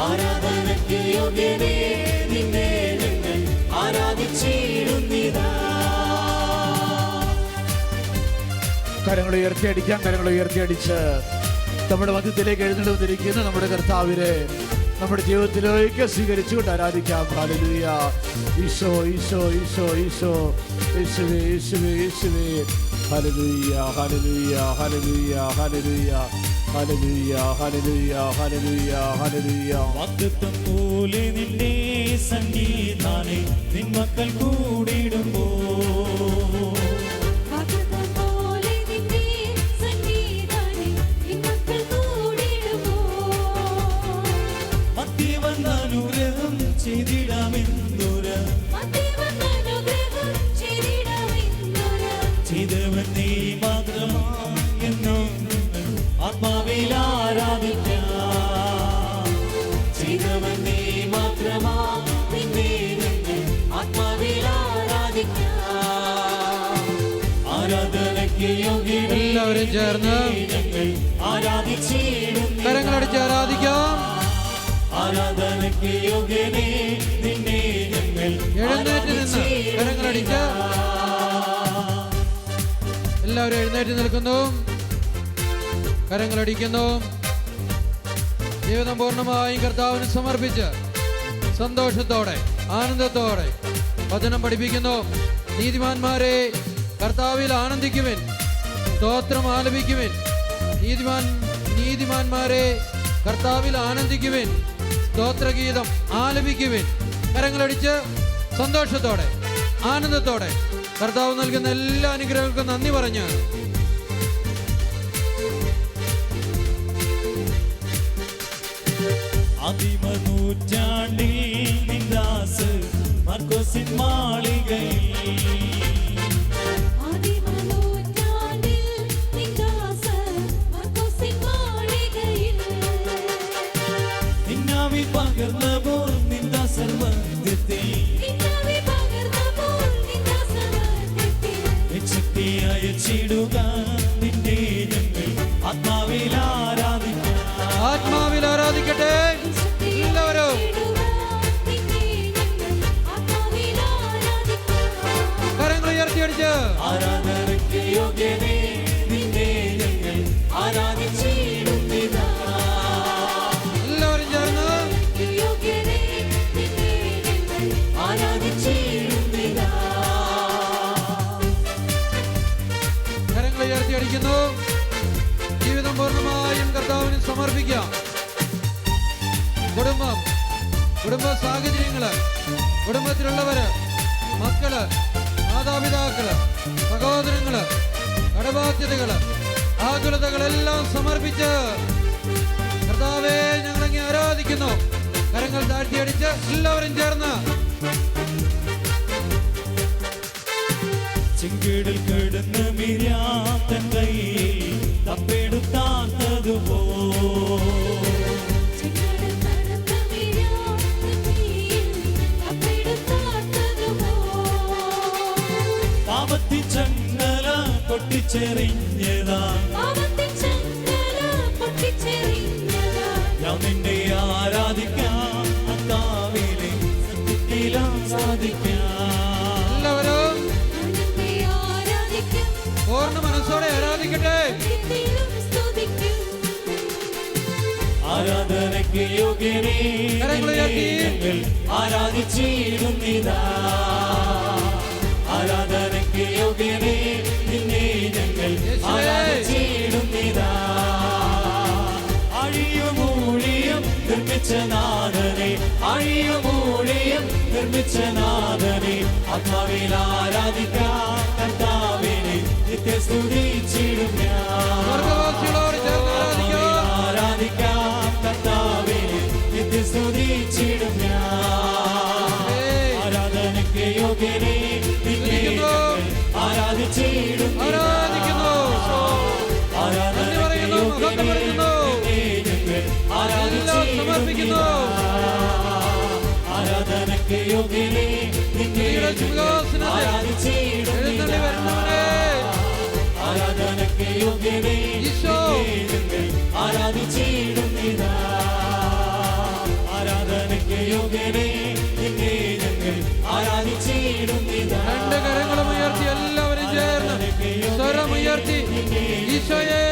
ആരാധനയ്ക്ക് യോഗ്യനേ നിന്നെ ഞങ്ങൾ ആരാധിച്ചിടുന്നിതാ. കരങ്ങൾ ഉയർത്തിയടിക്കാം. കരങ്ങൾ ഉയർത്തിയടിച്ച് നമ്മുടെ മധ്യത്തിലേക്ക് എഴുന്നള്ളിരിക്കുന്ന നമ്മുടെ കർത്താവിനെ നമ്മുടെ ജീവിതത്തിലേക്ക് സ്വീകരിച്ചുകൊണ്ട് ആരാധിക്കാം. ഹല്ലേലൂയ. ഈശോ ഈശോ ഈശോ ഈശോ യേശുവേ യേശുവേ യേശുവേ. ഹല്ലേലൂയ hallelujah hallelujah hallelujah hallelujah hallelujah hallelujah hallelujah. വാഗ്ദത്തം പോലെ നിന്റെ സന്നിധാനേ നിൻ മക്കൾ കൂടിടുമ്പോൾ, വാഗ്ദത്തം പോലെ നിന്റെ സന്നിധാനേ നിൻ മക്കൾ കൂടിടുമ്പോൾ, മധ്യവൻ അനുഗ്രഹം ചെയ്തിടാമെന്നൊരു മധ്യവൻ അനുഗ്രഹം ചെയ്തിടാമെന്നൊരു ചെയ്തവൻ നീ മാത്രമാ എന്നും ആത്മാവിൽ ആരാധിക്കാം. ചെയ്തവൻ നീ മാത്രമാ നിന്നെ ഞങ്ങൾ ആത്മാവിൽ ആരാധിക്കാം. ആരാധനയ്ക്ക് യോഗ്യനേ എല്ലാവരും ചേർന്ന് ഞങ്ങൾ ആരാധിച്ചിടും. കരങ്ങളടിച്ച് ആരാധിക്കാം. ആരാധനയ്ക്ക് യോഗ്യനേ നിന്നെ ഞങ്ങൾ എഴുന്നേറ്റ് നിന്ന് കരങ്ങളടിച്ച് എല്ലാവരും എഴുന്നേറ്റ് നിൽക്കുന്നു, കരങ്ങളടിക്കുന്നു. ജീവിതം പൂർണ്ണമായും കർത്താവിന് സമർപ്പിച്ച് സന്തോഷത്തോടെ ആനന്ദത്തോടെ വചനം പഠിപ്പിക്കുന്നു. നീതിമാന്മാരെ കർത്താവിൽ ആനന്ദിക്കുവിൻ, സ്തോത്രം ആലപിക്കുവിൻ. നീതിമാന്മാരെ കർത്താവിൽ ആനന്ദിക്കുവിൻ, സ്തോത്രഗീതം ആലപിക്കുവിൻ. കരങ്ങളടിച്ച് സന്തോഷത്തോടെ ആനന്ദത്തോടെ കർത്താവ് നൽകുന്ന എല്ലാ അനുഗ്രഹങ്ങൾക്കും നന്ദി പറഞ്ഞ് അതിമനൂറ്റാണ്ടിൽ നിന്ദാസ് മർക്കോസിൻ മാളികയിൽ നിന്നാവി പകർന്നപ്പോൾ നിന്ദാ സർവ്വത്തിൽ ശക്തി അയച്ചിടുക നിന്നെ ഞങ്ങൾ ആത്മാവിൽ ആരാധിക്കട്ടെ. എല്ലാവരും കരങ്ങൾ ഉയർത്തിയടിച്ച് ആരാധനയ്ക്ക് യോഗ്യനേ നിന്നെ ഞങ്ങൾ ആരാധിച്ചിടുന്നിതാ. എല്ലാവരും ചേർന്ന് ആരാധിച്ചിടുന്നിതാ. കരങ്ങൾ ഉയർത്തിയടിക്കുന്നു. ജീവിതം പൂർണ്ണമായും കർത്താവിന് സമർപ്പിക്കാം. കുടുംബ സാഹചര്യങ്ങള്, കുടുംബത്തിലുള്ളവര്, മക്കള്, മാതാപിതാക്കള്, സഹോദരങ്ങള്, കടബാധ്യതകള്, ആകുലതകളെല്ലാം സമർപ്പിച്ച് കർത്താവേ ഞങ്ങളങ്ങ് ആരാധിക്കുന്നു. കരങ്ങൾ താഴ്ത്തിയടിച്ച് എല്ലാവരും ചേർന്ന് ചെങ്കിടിൽ കിടന്ന് മിര്യാം തൻ കൈയിൽ തപ്പെടുത്താത്തതുപോ പാപത്തി ചങ്ങല പൊട്ടിച്ചെറിഞ്ഞതാ ഞാൻ നിന്നെ ആരാധിക്കാം കർത്താവിനെ സത്യത്തിലാ സാധിക്കാം. എല്ലാവരും പൂർണ്ണ മനസ്സോടെ ആരാധിക്കട്ടെ. ആരാധനയ്ക്ക് യോഗ്യനേ കരങ്ങളുയർത്തി. ഞങ്ങൾ ആരാധിച്ചിടുന്നിതാ. ആരാധനയ്ക്ക് യോഗ്യനേ നിന്നെ ഞങ്ങൾ ആരാധിച്ചിടുന്നിതാ. അഴിയുമൂഴിയും നിർമ്മിച്ച നാഥനെ, അഴിയുമൂഴിയും നിർമ്മിച്ച നാഥനെ ആത്മാവിൽ ആരാധിക്കാം കർത്താവിനെ നിത്യസ്തുതിച്ചിടും ഞാൻ. സ്വർഗ്ഗവാസികളോട് ചേർന്ന് ആരാധിക്കാം. ആരാധിക്കാം കർത്താവിനെ നിത്യസ്തുതിച്ചിടും ഞാൻ. ആരാധനയ്ക്ക് യോഗ്യനേ നിന്നെ ഞങ്ങൾ ആരാധിച്ചിടും ആരാധിക്കുന്നു. ആരാധനയ്ക്ക് പറയുന്നു, മഹത്വം പറയുന്നു. എല്ലാം സമർപ്പിക്കുന്നു. ആരാധനയ്ക്ക് യോഗ്യനേ നിന്നെ സിംഹാസനത്തിൽ എഴുന്നള്ളി വരുന്നവനെ ആരാധനയ്ക്ക് യോഗ്യനേ ഈശോ ആരാധിച്ചിടുന്നിതാ. ആരാധനയ്ക്ക് യോഗ്യനേ നിന്നെ ഞങ്ങൾ ആരാധിച്ചിടുന്നിതാ. രണ്ട് കരങ്ങളും ഉയർത്തി എല്ലാവരും ചേർന്ന് സ്വരമുയർത്തി ഈശോയെ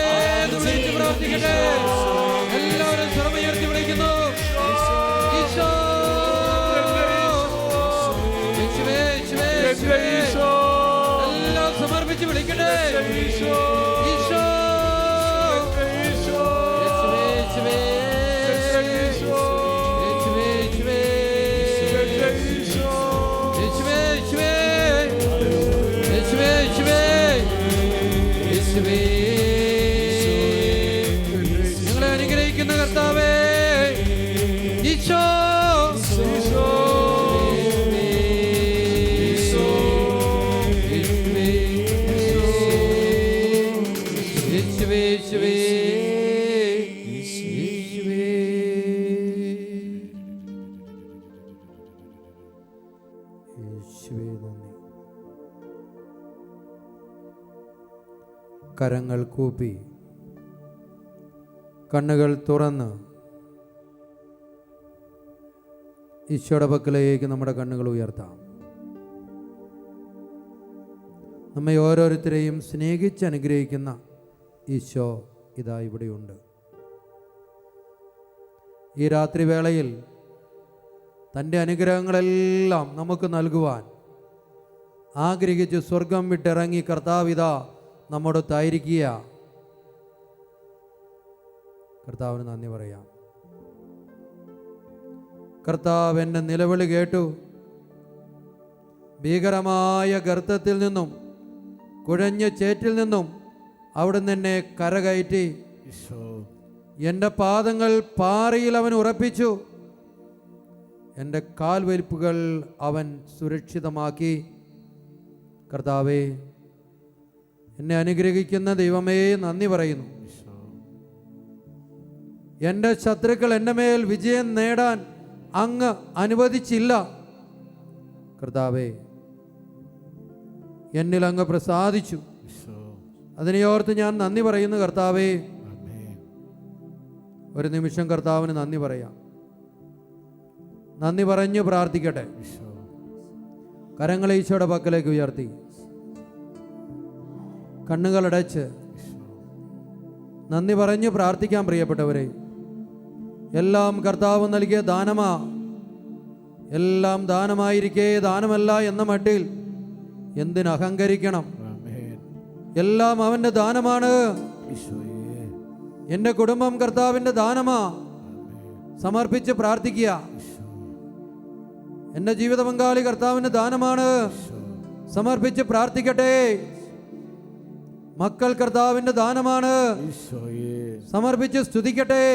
എന്ന് വിളിച്ച് പ്രാർത്ഥിക്കട്ടെ. എല്ലാവരും സ്വരമുയർത്തി വിളിക്കുന്നു. ഈശോ യേശുവേ, യേശുവേ, യേശുവേ. എല്ലാം സമർപ്പിച്ച് വിളിക്കട്ടെ. ഈശോ യേശുവേ, യേശുവേ. യേശുവേ, യേശുവേ. യേശുവേ, യേശുവേ. യേശുവേ, യേശുവേ. യേശുവേ. ഞങ്ങളെ അനുഗ്രഹിക്കുന്ന കർത്താവേ ഈശോ യേശുവേ, യേശുവേ. യേശുവേ നന്ദി. കരങ്ങൾ കൂപ്പി കണ്ണുകൾ തുറന്ന് ഈശോയുടെ പക്കലേക്ക് നമ്മുടെ കണ്ണുകൾ ഉയർത്താം. നമ്മെ ഓരോരുത്തരെയും സ്നേഹിച്ച് അനുഗ്രഹിക്കുന്ന ഈശോ ഇതാ ഇവിടെയുണ്ട്. ഈ രാത്രി വേളയിൽ തൻ്റെ അനുഗ്രഹങ്ങളെല്ലാം നമുക്ക് നൽകുവാൻ ആഗ്രഹിച്ച് സ്വർഗം വിട്ടിറങ്ങി കർത്താവിതാ നമ്മോടൊത്തായിരിക്കുക. കർത്താവിന് നന്ദി പറയാം. കർത്താവ് എൻ്റെ നിലവിളി കേട്ടു. ഭീകരമായ ഗർത്തത്തിൽ നിന്നും കുഴഞ്ഞ ചേറ്റിൽ നിന്നും അവിടുന്ന് എന്നെ കരകയറ്റി. ഈശോ എൻ്റെ പാദങ്ങൾ പാറയിൽ അവൻ ഉറപ്പിച്ചു. എൻ്റെ കാൽവലിപ്പുകൾ അവൻ സുരക്ഷിതമാക്കി. കർത്താവേ, എന്നെ അനുഗ്രഹിക്കുന്ന ദൈവമേ, നന്ദി പറയുന്നു. എൻ്റെ ശത്രുക്കൾ എൻ്റെ മേൽ വിജയം നേടാൻ അങ്ങ് അനുവദിച്ചില്ല. കർത്താവേ, എന്നിൽ അങ്ങ് പ്രസാദിച്ചു. അതിനെയോർത്ത് ഞാൻ നന്ദി പറയുന്നു. കർത്താവേ, ഒരു നിമിഷം കർത്താവിന് നന്ദി പറയാം. നന്ദി പറഞ്ഞു പ്രാർത്ഥിക്കട്ടെ. കരങ്ങളെ ഈശോയുടെ പക്കലേക്ക് ഉയർത്തി കണ്ണുകളടച്ച് നന്ദി പറഞ്ഞു പ്രാർത്ഥിക്കാൻ. പ്രിയപ്പെട്ടവരെ, എല്ലാം കർത്താവ് നൽകിയ ദാനമാ. എല്ലാം ദാനമായിരിക്കെ ദാനമല്ല എന്ന മട്ടിൽ എന്തിന് അഹങ്കരിക്കണം? എല്ലാം അവൻ്റെ ദാനമാണ്. എൻ്റെ കുടുംബം കർത്താവിൻ്റെ ദാനമാ. സമർപ്പിച്ച് പ്രാർത്ഥിക്കുക. എൻ്റെ ജീവിത പങ്കാളി കർത്താവിൻ്റെ ദാനമാണ്. സമർപ്പിച്ച് പ്രാർത്ഥിക്കട്ടെ. മക്കൾ കർത്താവിൻ്റെ ദാനമാണ്. സമർപ്പിച്ച് സ്തുതിക്കട്ടെ.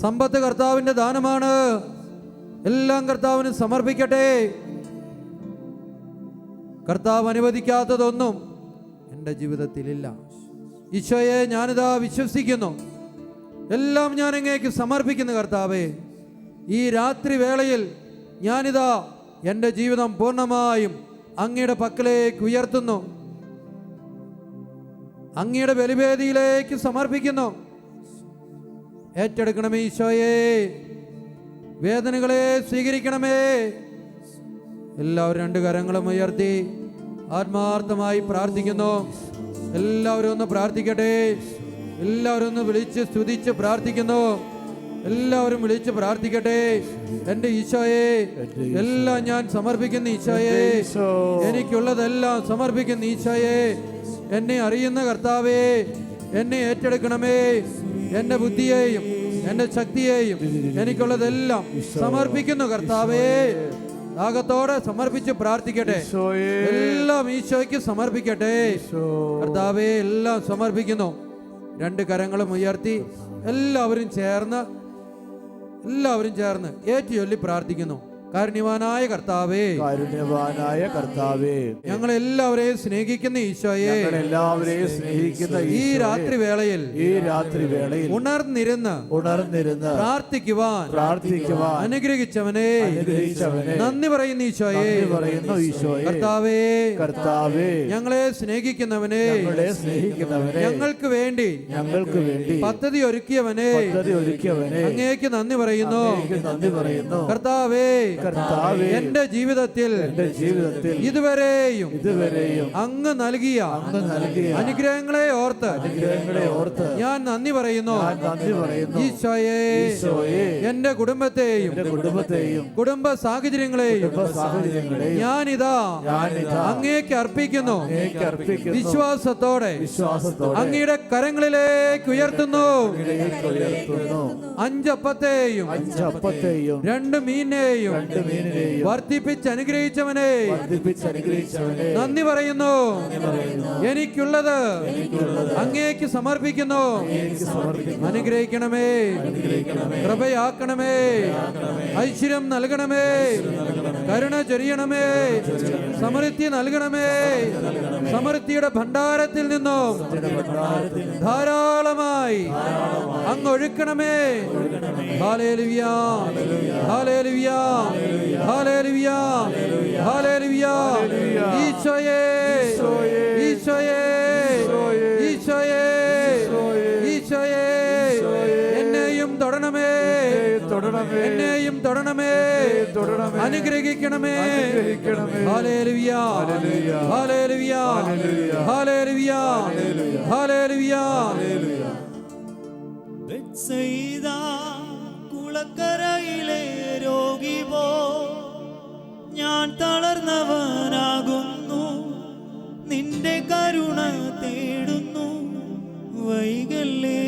സമ്പത്ത് കർത്താവിൻ്റെ ദാനമാണ്. എല്ലാം കർത്താവിന് സമർപ്പിക്കട്ടെ. കർത്താവ് അനുവദിക്കാത്തതൊന്നും എൻ്റെ ജീവിതത്തിലില്ല. ഈശോയെ, ഞാനിതാ വിശ്വസിക്കുന്നു. എല്ലാം ഞാൻ അങ്ങേക്ക് സമർപ്പിക്കുന്നു. കർത്താവേ, ഈ രാത്രി വേളയിൽ ഞാനിതാ എൻ്റെ ജീവിതം പൂർണ്ണമായും അങ്ങയുടെ പക്കലേക്ക് ഉയർത്തുന്നു. അങ്ങയുടെ ബലിവേദിയിലേക്ക് സമർപ്പിക്കുന്നു. ഏറ്റെടുക്കണമേ ഈശോയെ. വേദനകളെ സ്വീകരിക്കണമേ. എല്ലാവരും രണ്ട് കരങ്ങളും ഉയർത്തി ആത്മാർത്ഥമായി പ്രാർത്ഥിക്കുന്നു. എല്ലാവരും ഒന്ന് പ്രാർത്ഥിക്കട്ടെ. എല്ലാവരും ഒന്ന് വിളിച്ച് സ്തുതിച്ച് പ്രാർത്ഥിക്കുന്നു. എല്ലാവരും വിളിച്ച് പ്രാർത്ഥിക്കട്ടെ. എൻ്റെ ഈശോയെ, എല്ലാം ഞാൻ സമർപ്പിക്കുന്ന ഈശോയെ. എനിക്കുള്ളതെല്ലാം സമർപ്പിക്കുന്ന ഈശോയെ. എന്നെ അറിയുന്ന കർത്താവേ, എന്നെ ഏറ്റെടുക്കണമേ. എൻ്റെ ബുദ്ധിയെയും എൻ്റെ ശക്തിയെയും എനിക്കുള്ളതെല്ലാം സമർപ്പിക്കുന്നു കർത്താവേ. ദാഹത്തോടെ സമർപ്പിച്ച് പ്രാർത്ഥിക്കട്ടെ. എല്ലാം ഈശോയ്ക്ക് സമർപ്പിക്കട്ടെ. കർത്താവേ, എല്ലാം സമർപ്പിക്കുന്നു. രണ്ട് കരങ്ങളും ഉയർത്തി എല്ലാവരും ചേർന്ന് ഏറ്റുചൊല്ലി പ്രാർത്ഥിക്കുന്നു. കാരുണ്യവാനായ കർത്താവേ, കാരുണ്യവാനായ കർത്താവേ, ഞങ്ങളെല്ലാവരെയും സ്നേഹിക്കുന്ന ഈശോയെ, എല്ലാവരെയും സ്നേഹിക്കുന്ന ഈ രാത്രി വേളയിൽ ഉണർന്നിരുന്ന് പ്രാർത്ഥിക്കുവാൻ അനുഗ്രഹിച്ചവനെ നന്ദി പറയുന്ന ഈശോയെ. കർത്താവേ, ഞങ്ങളെ സ്നേഹിക്കുന്നവനെ, ഞങ്ങൾക്ക് വേണ്ടി പദ്ധതി ഒരുക്കിയവനെ അങ്ങേക്ക് നന്ദി പറയുന്നു. കർത്താവേ, എന്റെ ജീവിതത്തിൽ ഇതുവരെയും അങ്ങ് നൽകിയ അനുഗ്രഹങ്ങളെ ഓർത്ത് ഞാൻ നന്ദി പറയുന്നു. ഈശോയെ, എന്റെ കുടുംബത്തെയും കുടുംബ സാഹചര്യങ്ങളെയും ഞാനിതാ അങ്ങേക്ക് അർപ്പിക്കുന്നു. വിശ്വാസത്തോടെ അങ്ങയുടെ കരങ്ങളിലേക്ക് ഉയർത്തുന്നു. 5 അപ്പത്തെയും 2 മീനെയും വർദ്ധിപ്പിച്ച് അനുഗ്രഹിച്ചവനെ നന്ദി പറയുന്നു. എനിക്കുള്ളത് അങ്ങേക്ക് സമർപ്പിക്കുന്നു. അനുഗ്രഹിക്കണമേ, കൃപയാക്കണമേ, ഐശ്വര്യം നൽകണമേ, കരുണ ചൊരിയണമേ, സമൃദ്ധി നൽകണമേ. സമൃദ്ധിയുടെ ഭണ്ഡാരത്തിൽ നിന്നും ധാരാളമായി അങ്ങ് ഒഴുക്കണമേ. Hallelujah, hallelujah, hallelujah, hallelujah. ഈശോയെ, ഈശോയെ, ഈശോയെ, ഈശോയെ, എന്നെയും തൊടണമേ, എന്നെയും തൊടണമേ, അനുഗ്രഹിക്കണമേ. Hallelujah, hallelujah, hallelujah, hallelujah. Bethsaida കുളക്കരയിലെ രോഗി പോ, ഞാൻ തളർന്നവനാകുന്നു, നിന്റെ കരുണ തേടുന്നു, വൈകല്ലേ.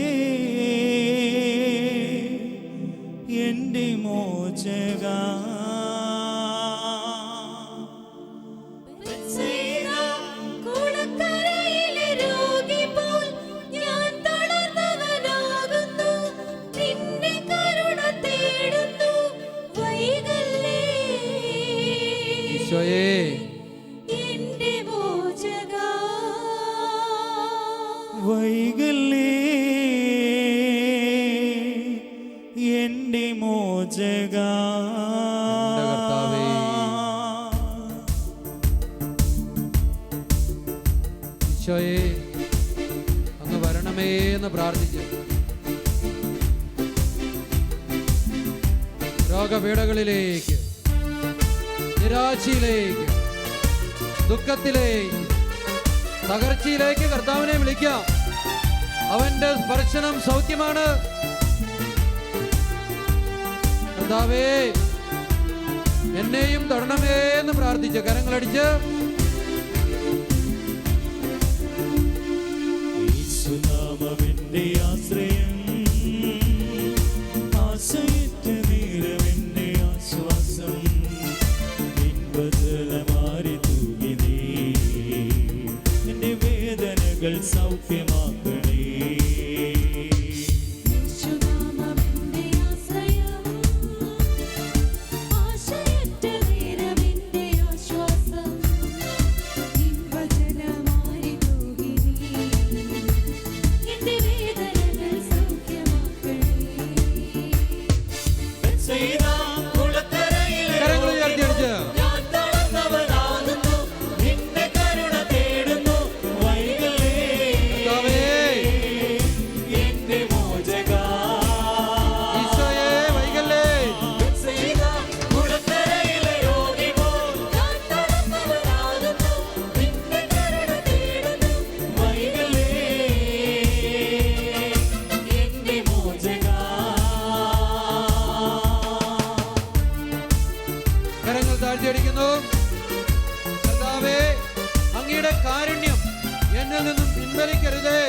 എൻ്റെ ഈശോയെ അങ്ങ് വരണമേ എന്ന് പ്രാർത്ഥിച്ച് രോഗപീഠകളിലേക്ക്, നിരാശയിലേക്ക്, ദുഃഖത്തിലേക്ക്, തകർച്ചയിലേക്ക് കർത്താവിനെ വിളിക്കാം. അവന്റെ സ്പർശനം സൗഖ്യമാണ്. കർത്താവേ എന്നെയും തൊടണമേ എന്ന് പ്രാർത്ഥിച്ച് കരങ്ങളടിച്ച് യേശുനാമമെന്റെ ആശ്രയം, ആശയറ്റ നേരമെന്റെ ആശ്വാസം, ഇൻപജലമാരി തൂകി നീ എന്റെ വേദനകൾ സൗഖ്യമാക്കണേ. യേശുനാമമെന്റെ ആശ്രയം, ആശയറ്റ നേരമെന്റെ ആശ്വാസം, ഇൻപജലമാരി തൂകി നീ എന്റെ വേദനകൾ സൗഖ്യമാക്കണേ. ബെത്സയിദ കുളക്കരയിലെ കരങ്ങൾ ഉയർത്തിയടിച്ച് ഞാൻ തളർന്നവനാകുന്നു, നിന്റെ കരുണ തേടുന്നു വൈകലേ. കർത്താവേ എന്റെ മോചകാ, ഈശോയെ വൈകല്ലേ. ബെത്സയിദ കുളക്കരയിലെ രോഗി പോൽ ഞാൻ തളർന്നവനാകുന്നു, നിന്റെ കരുണ തേടുന്നു വൈകലേ. എന്റെ മോചകാ, കരങ്ങൾ താഴ്ത്തിയടിക്കുന്നു. കർത്താവേ അങ്ങയുടെ കാരുണ്യം എന്നിൽ നിന്നും പിൻവലിക്കരുതേ.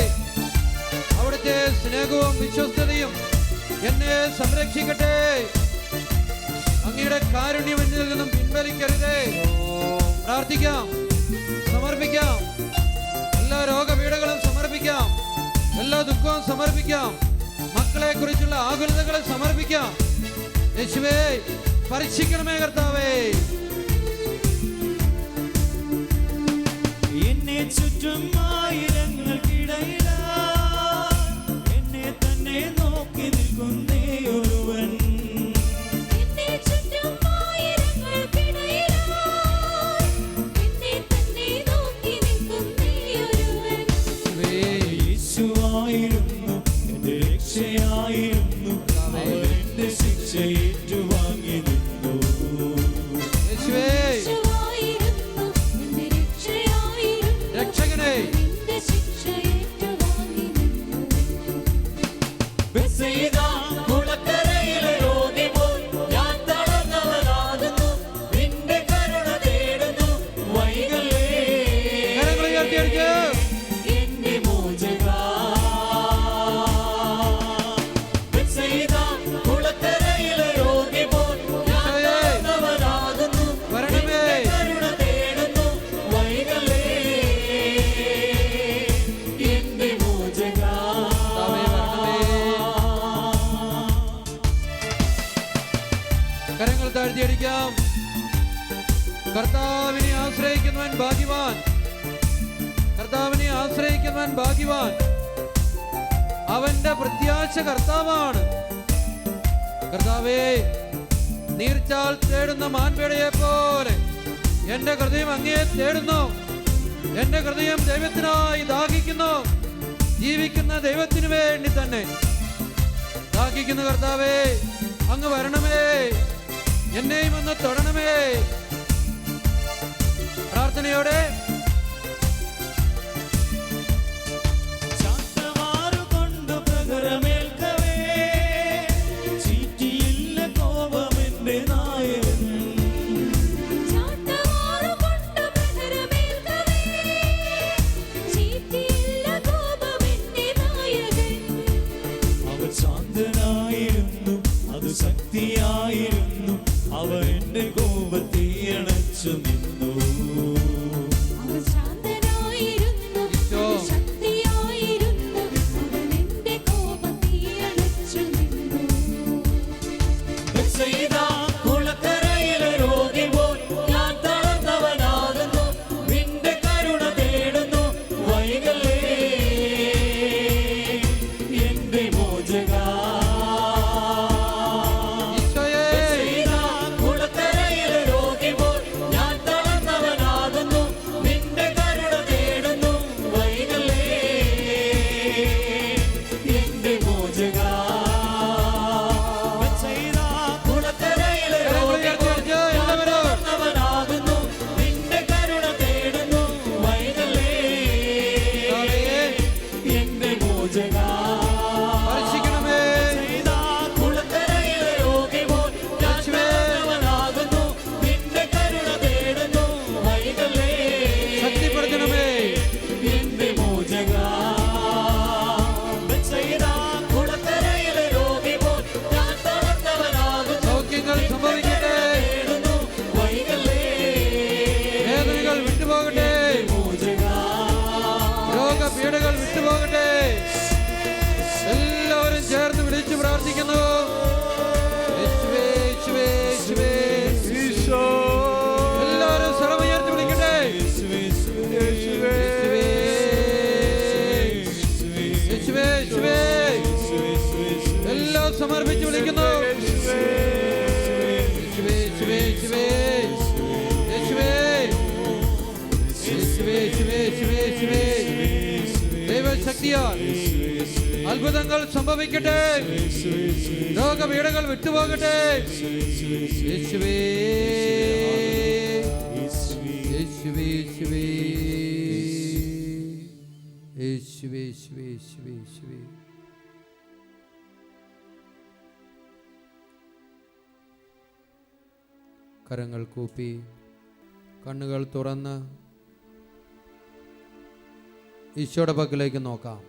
അവിടുത്തെ സ്നേഹവും വിശ്വസ്തതയും എന്നെ സംരക്ഷിക്കട്ടെ. അങ്ങയുടെ കാരുണ്യം എന്നിൽ നിന്നും പിൻവലിക്കരുതേ. പ്രാർത്ഥിക്കാം, സമർപ്പിക്കാം. എല്ലാ രോഗപീഠകളും സമർപ്പിക്കാം, എല്ലാ ദുഃഖവും സമർപ്പിക്കാം, മക്കളെ കുറിച്ചുള്ള ആകുലതകളെ സമർപ്പിക്കാം. യേശുവേ സ്പർശിക്കണമേ കർത്താവേ. എന്നെ ചുറ്റും ആയിരങ്ങൾക്കിടയിലാ എന്നെ തന്നെ നോക്കി നിൽക്കുന്നേ ഒരുവൻ. എന്നെ ചുറ്റും ആയിരങ്ങൾക്കിടയിലായി എന്നെ തന്നെ നോക്കി നിൽക്കുന്നീയൊരുവൻ. യേശുവായിരുന്നു എന്റെ രക്ഷയായിരുന്നു, അവൻ എന്റെ ശിക്ഷ ഏറ്റുവാങ്ങി നിന്നു. യേശുവേ യേശുവായിരുന്നു എന്റെ രക്ഷയായിരുന്നു, രക്ഷകനെ നിന്റെ ശിക്ഷ ഏറ്റുവാങ്ങി നിന്നു. ബെത്സയിദ കുളക്കരയിലെ രോഗി പോൽ ഞാൻ തളർന്നവനാകുന്നു, നിന്റെ കരുണ തേടുന്നു വൈകലേ. കരങ്ങൾ ഉയർത്തിയടിച്ച് എന്റെ മോചകാ, ബെത്സയിദ കുളക്കരയിലെ രോഗി പോൽ ഞാൻ തളർന്നവനാകുന്നു, വരണമേ. നിന്റെ കരുണ തേടുന്നു വൈകലേ. എന്റെ മോചകാ, കർത്താവേ വരണമേ. കരങ്ങൾ താഴ്ത്തിയടിക്കാം. കർത്താവിനെ ആശ്രയിക്കുന്നവൻ ഭാഗ്യവാൻ. കർത്താവിനെ ആശ്രയിക്കുന്നവൻ ഭാഗ്യവാൻ. അവന്റെ പ്രത്യാശ കർത്താവാണ്. കർത്താവേ നീർച്ചാൽ തേടുന്ന മാൻപേടയെ പോലെ എന്റെ ഹൃദയം അങ്ങയെ തേടുന്നു. എന്റെ ഹൃദയം ദൈവത്തിനായി ദാഹിക്കുന്നു. ജീവിക്കുന്ന ദൈവത്തിനു വേണ്ടി തന്നെ ദാഹിക്കുന്നു. കർത്താവേ അങ്ങ് വരണമേ, എന്നെയും ഒന്ന് തൊടണമേ. പ്രാർത്ഥനയോടെ ചാട്ടവാറുകൊണ്ടു പ്രഹരമേൽക്കവേ, ചീറ്റിയില്ല കോപമെന്റെ നായകൻ. ചാട്ടവാറുകൊണ്ട് പ്രഹരമേൽക്കവേ, ചീറ്റിയില്ല കോപമെന്റെ നായകൻ. അവൻ ശാന്തനായിരുന്നു, അത് ശക്തിയായിരുന്നു, അവൻ എന്റെ കോപത്തെ അണച്ചു നിന്നു. സമർപ്പിച്ച് വിളിക്കുന്നു. യേശുവേ, യേശുവേ, യേശുവേ, യേശുവേ, യേശുവേ, യേശുവേ, യേശുവേ, ദൈവശക്തിയാൽ അത്ഭുതങ്ങൾ സംഭവിക്കട്ടെ, രോഗപീഠകൾ വിട്ടുപോകട്ടെ. യേശുവേ, യേശുവേ, യേശുവേ, യേശുവേ, യേശുവേ, യേശുവേ, യേശുവേ. കരങ്ങൾ കൂപ്പി കണ്ണുകൾ തുറന്ന് ഈശോയുടെ പക്കലേക്ക് നോക്കാം.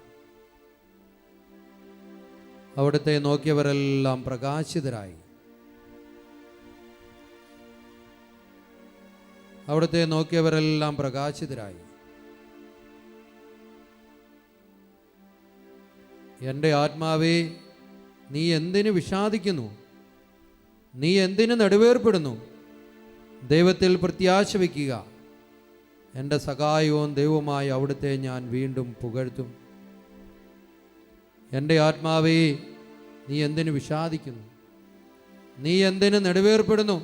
അവിടുത്തെ നോക്കിയവരെല്ലാം പ്രകാശിതരായി. അവിടുത്തെ നോക്കിയവരെല്ലാം പ്രകാശിതരായി. എൻ്റെ ആത്മാവേ, നീ എന്തിനു വിഷാദിക്കുന്നു? നീ എന്തിനു നെടുവേർപ്പെടുന്നു? ദൈവത്തിൽ പ്രത്യാശ വയ്ക്കുക. എൻ്റെ സഹായവും ദൈവവുമായി അവിടുത്തെ ഞാൻ വീണ്ടും പുകഴ്ത്തും. എൻ്റെ ആത്മാവേ, നീ എന്തിനു വിഷാദിക്കുന്നു? നീ എന്തിനു നെടുവേർപ്പെടുന്നു?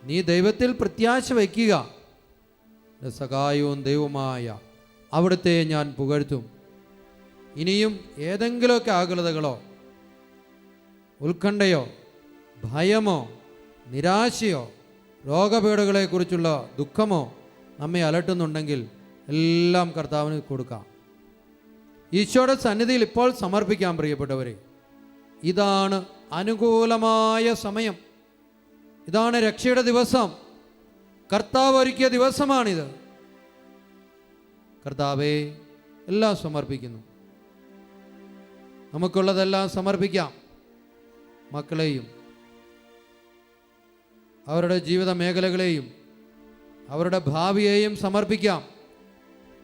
നീ ദൈവത്തിൽ പ്രത്യാശ വയ്ക്കുക. എൻ്റെ സഹായവും ദൈവവുമായ അവിടുത്തെ ഞാൻ പുകഴ്ത്തും. ഇനിയും ഏതെങ്കിലുമൊക്കെ ആകുലതകളോ ഉത്കണ്ഠയോ ഭയമോ നിരാശയോ രോഗപീഠകളെക്കുറിച്ചുള്ള ദുഃഖമോ നമ്മെ അലട്ടുന്നുണ്ടെങ്കിൽ എല്ലാം കർത്താവിന് കൊടുക്കാം. ഈശോയുടെ സന്നിധിയിൽ ഇപ്പോൾ സമർപ്പിക്കാൻ പ്രിയപ്പെട്ടവരെ. ഇതാണ് അനുകൂലമായ സമയം. ഇതാണ് രക്ഷയുടെ ദിവസം. കർത്താവ് ഒരുക്കിയ ദിവസമാണിത്. കർത്താവേ, എല്ലാം സമർപ്പിക്കുന്നു. നമുക്കുള്ളതെല്ലാം സമർപ്പിക്കാം. മക്കളെയും അവരുടെ ജീവിത മേഖലകളെയും അവരുടെ ഭാവിയെയും സമർപ്പിക്കാം.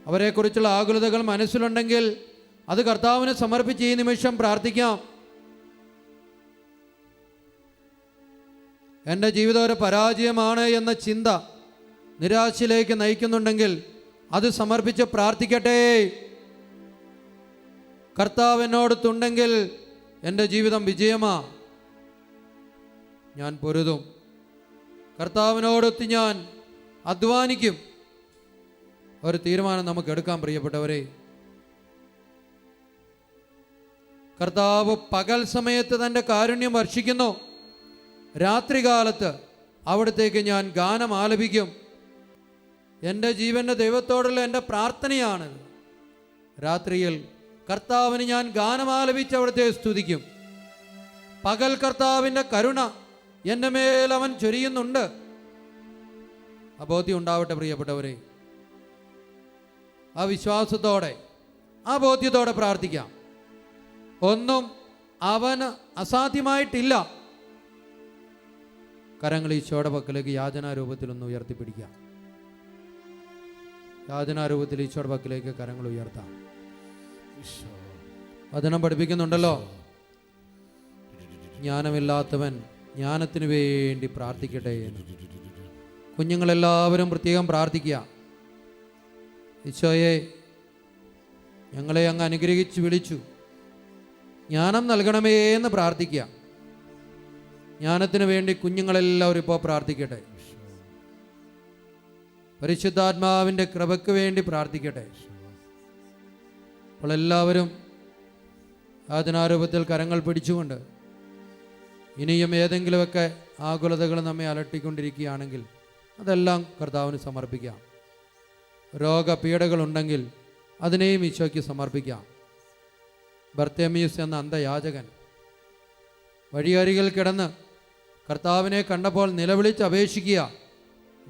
അവരെക്കുറിച്ചുള്ള ആകുലതകൾ മനസ്സിലുണ്ടെങ്കിൽ അത് കർത്താവിന് സമർപ്പിച്ച് ഈ നിമിഷം പ്രാർത്ഥിക്കാം. എൻ്റെ ജീവിതം ഒരു പരാജയമാണ് എന്ന ചിന്ത നിരാശയിലേക്ക് നയിക്കുന്നുണ്ടെങ്കിൽ അത് സമർപ്പിച്ച് പ്രാർത്ഥിക്കട്ടെ. കർത്താവ് എന്നോടൊത്തുണ്ടെങ്കിൽ എൻ്റെ ജീവിതം വിജയമാ. ഞാൻ പൊരുതും. കർത്താവിനോടൊത്ത് ഞാൻ അധ്വാനിക്കും. ഒരു തീരുമാനം നമുക്ക് എടുക്കാം പ്രിയപ്പെട്ടവരെ. കർത്താവ് പകൽ സമയത്ത് തൻ്റെ കാരുണ്യം വർഷിക്കുന്നു. രാത്രികാലത്ത് അവിടത്തേക്ക് ഞാൻ ഗാനം ആലപിക്കും. എൻ്റെ ജീവൻ്റെ ദൈവത്തോടുള്ള എൻ്റെ പ്രാർത്ഥനയാണ്. രാത്രിയിൽ കർത്താവിന് ഞാൻ ഗാനം ആലപിച്ച് അവിടുത്തെ സ്തുതിക്കും. പകൽ കർത്താവിൻ്റെ കരുണ എൻ്റെ മേൽ അവൻ ചൊരിയുന്നുണ്ട്. ആ ബോധ്യം ഉണ്ടാവട്ടെ പ്രിയപ്പെട്ടവരെ. ആ വിശ്വാസത്തോടെ ആ ബോധ്യത്തോടെ പ്രാർത്ഥിക്കാം. ഒന്നും അവന് അസാധ്യമായിട്ടില്ല. കരങ്ങൾ ഈശോയുടെ പക്കലേക്ക് യാചനാരൂപത്തിലൊന്ന് ഉയർത്തിപ്പിടിക്കാം. യാചനാരൂപത്തിൽ ഈശോയുടെ പക്കലേക്ക് കരങ്ങൾ ഉയർത്താം. വചനം പഠിപ്പിക്കുന്നുണ്ടല്ലോ, ജ്ഞാനമില്ലാത്തവൻ ജ്ഞാനത്തിന് വേണ്ടി പ്രാർത്ഥിക്കട്ടെ എന്ന്. കുഞ്ഞുങ്ങളെല്ലാവരും പ്രത്യേകം പ്രാർത്ഥിക്കുക. ഈശോയെ, ഞങ്ങളെ അങ്ങ് അനുഗ്രഹിച്ച് വിളിച്ചു, ജ്ഞാനം നൽകണമേ എന്ന് പ്രാർത്ഥിക്കുക. ജ്ഞാനത്തിന് വേണ്ടി കുഞ്ഞുങ്ങളെല്ലാവരും ഇപ്പോൾ പ്രാർത്ഥിക്കട്ടെ. പരിശുദ്ധാത്മാവിൻ്റെ കൃപയ്ക്ക് വേണ്ടി പ്രാർത്ഥിക്കട്ടെ. അപ്പോൾ എല്ലാവരും യാചനാരൂപത്തിൽ കരങ്ങൾ പിടിച്ചുകൊണ്ട് ഇനിയും ഏതെങ്കിലുമൊക്കെ ആകുലതകൾ നമ്മെ അലട്ടിക്കൊണ്ടിരിക്കുകയാണെങ്കിൽ അതെല്ലാം കർത്താവിന് സമർപ്പിക്കാം. രോഗപീഠകളുണ്ടെങ്കിൽ അതിനെയും ഈശോയ്ക്ക് സമർപ്പിക്കാം. ബർത്തേമിയൂസ് എന്ന അന്ധയാചകൻ വഴിയരികിൽ കിടന്ന് കർത്താവിനെ കണ്ടപ്പോൾ നിലവിളിച്ച് അപേക്ഷിക്കുക,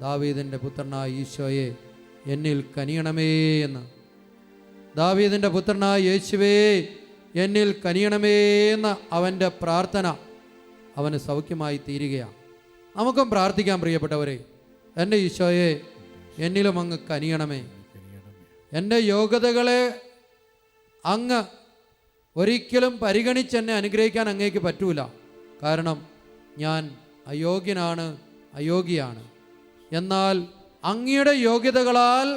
ദാവീദിൻ്റെ പുത്രനായ ഈശോയെ എന്നിൽ കനിയണമേ എന്ന്. ദാവീദിൻ്റെ പുത്രനായ യേശുവേ എന്നിൽ കനിയണമേ എന്ന അവൻ്റെ പ്രാർത്ഥന അവന് സൗഖ്യമായി തീരുകയാണ്. നമുക്കും പ്രാർത്ഥിക്കാം പ്രിയപ്പെട്ടവരെ. എൻ്റെ ഈശോയെ എന്നിലും അങ്ങ് കനിയണമേ. എൻ്റെ യോഗ്യതകളെ അങ്ങ് ഒരിക്കലും പരിഗണിച്ചെന്നെ അനുഗ്രഹിക്കാൻ അങ്ങേക്ക് പറ്റൂല. കാരണം ഞാൻ അയോഗ്യനാണ്, അയോഗ്യയാണ്. എന്നാൽ അങ്ങയുടെ യോഗ്യതകളാൽ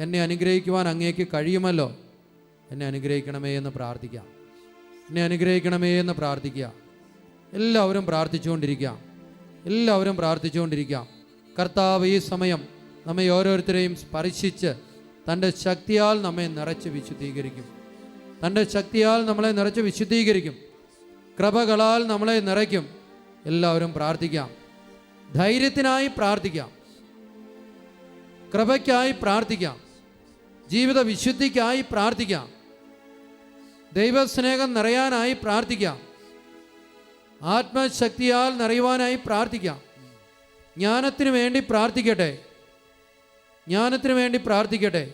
എന്നെ അനുഗ്രഹിക്കുവാൻ അങ്ങേക്ക് കഴിയുമല്ലോ. എന്നെ അനുഗ്രഹിക്കണമേ എന്ന് പ്രാർത്ഥിക്കാം. എന്നെ അനുഗ്രഹിക്കണമേ എന്ന് പ്രാർത്ഥിക്കുക. എല്ലാവരും പ്രാർത്ഥിച്ചുകൊണ്ടിരിക്കുക. കർത്താവ് ഈ സമയം നമ്മെ ഓരോരുത്തരെയും സ്പർശിച്ച് തൻ്റെ ശക്തിയാൽ നമ്മെ നിറച്ച് വിശുദ്ധീകരിക്കും. കൃപകളാൽ നമ്മളെ നിറയ്ക്കും. എല്ലാവരും പ്രാർത്ഥിക്കാം. ധൈര്യത്തിനായി പ്രാർത്ഥിക്കാം, കൃപയ്ക്കായി പ്രാർത്ഥിക്കാം, ജീവിത വിശുദ്ധിക്കായി പ്രാർത്ഥിക്കാം, ദൈവസ്നേഹം നിറയാനായി പ്രാർത്ഥിക്കാം, ആത്മശക്തിയാൽ നിറയുവാനായി പ്രാർത്ഥിക്കാം. ജ്ഞാനത്തിന് വേണ്ടി പ്രാർത്ഥിക്കട്ടെ.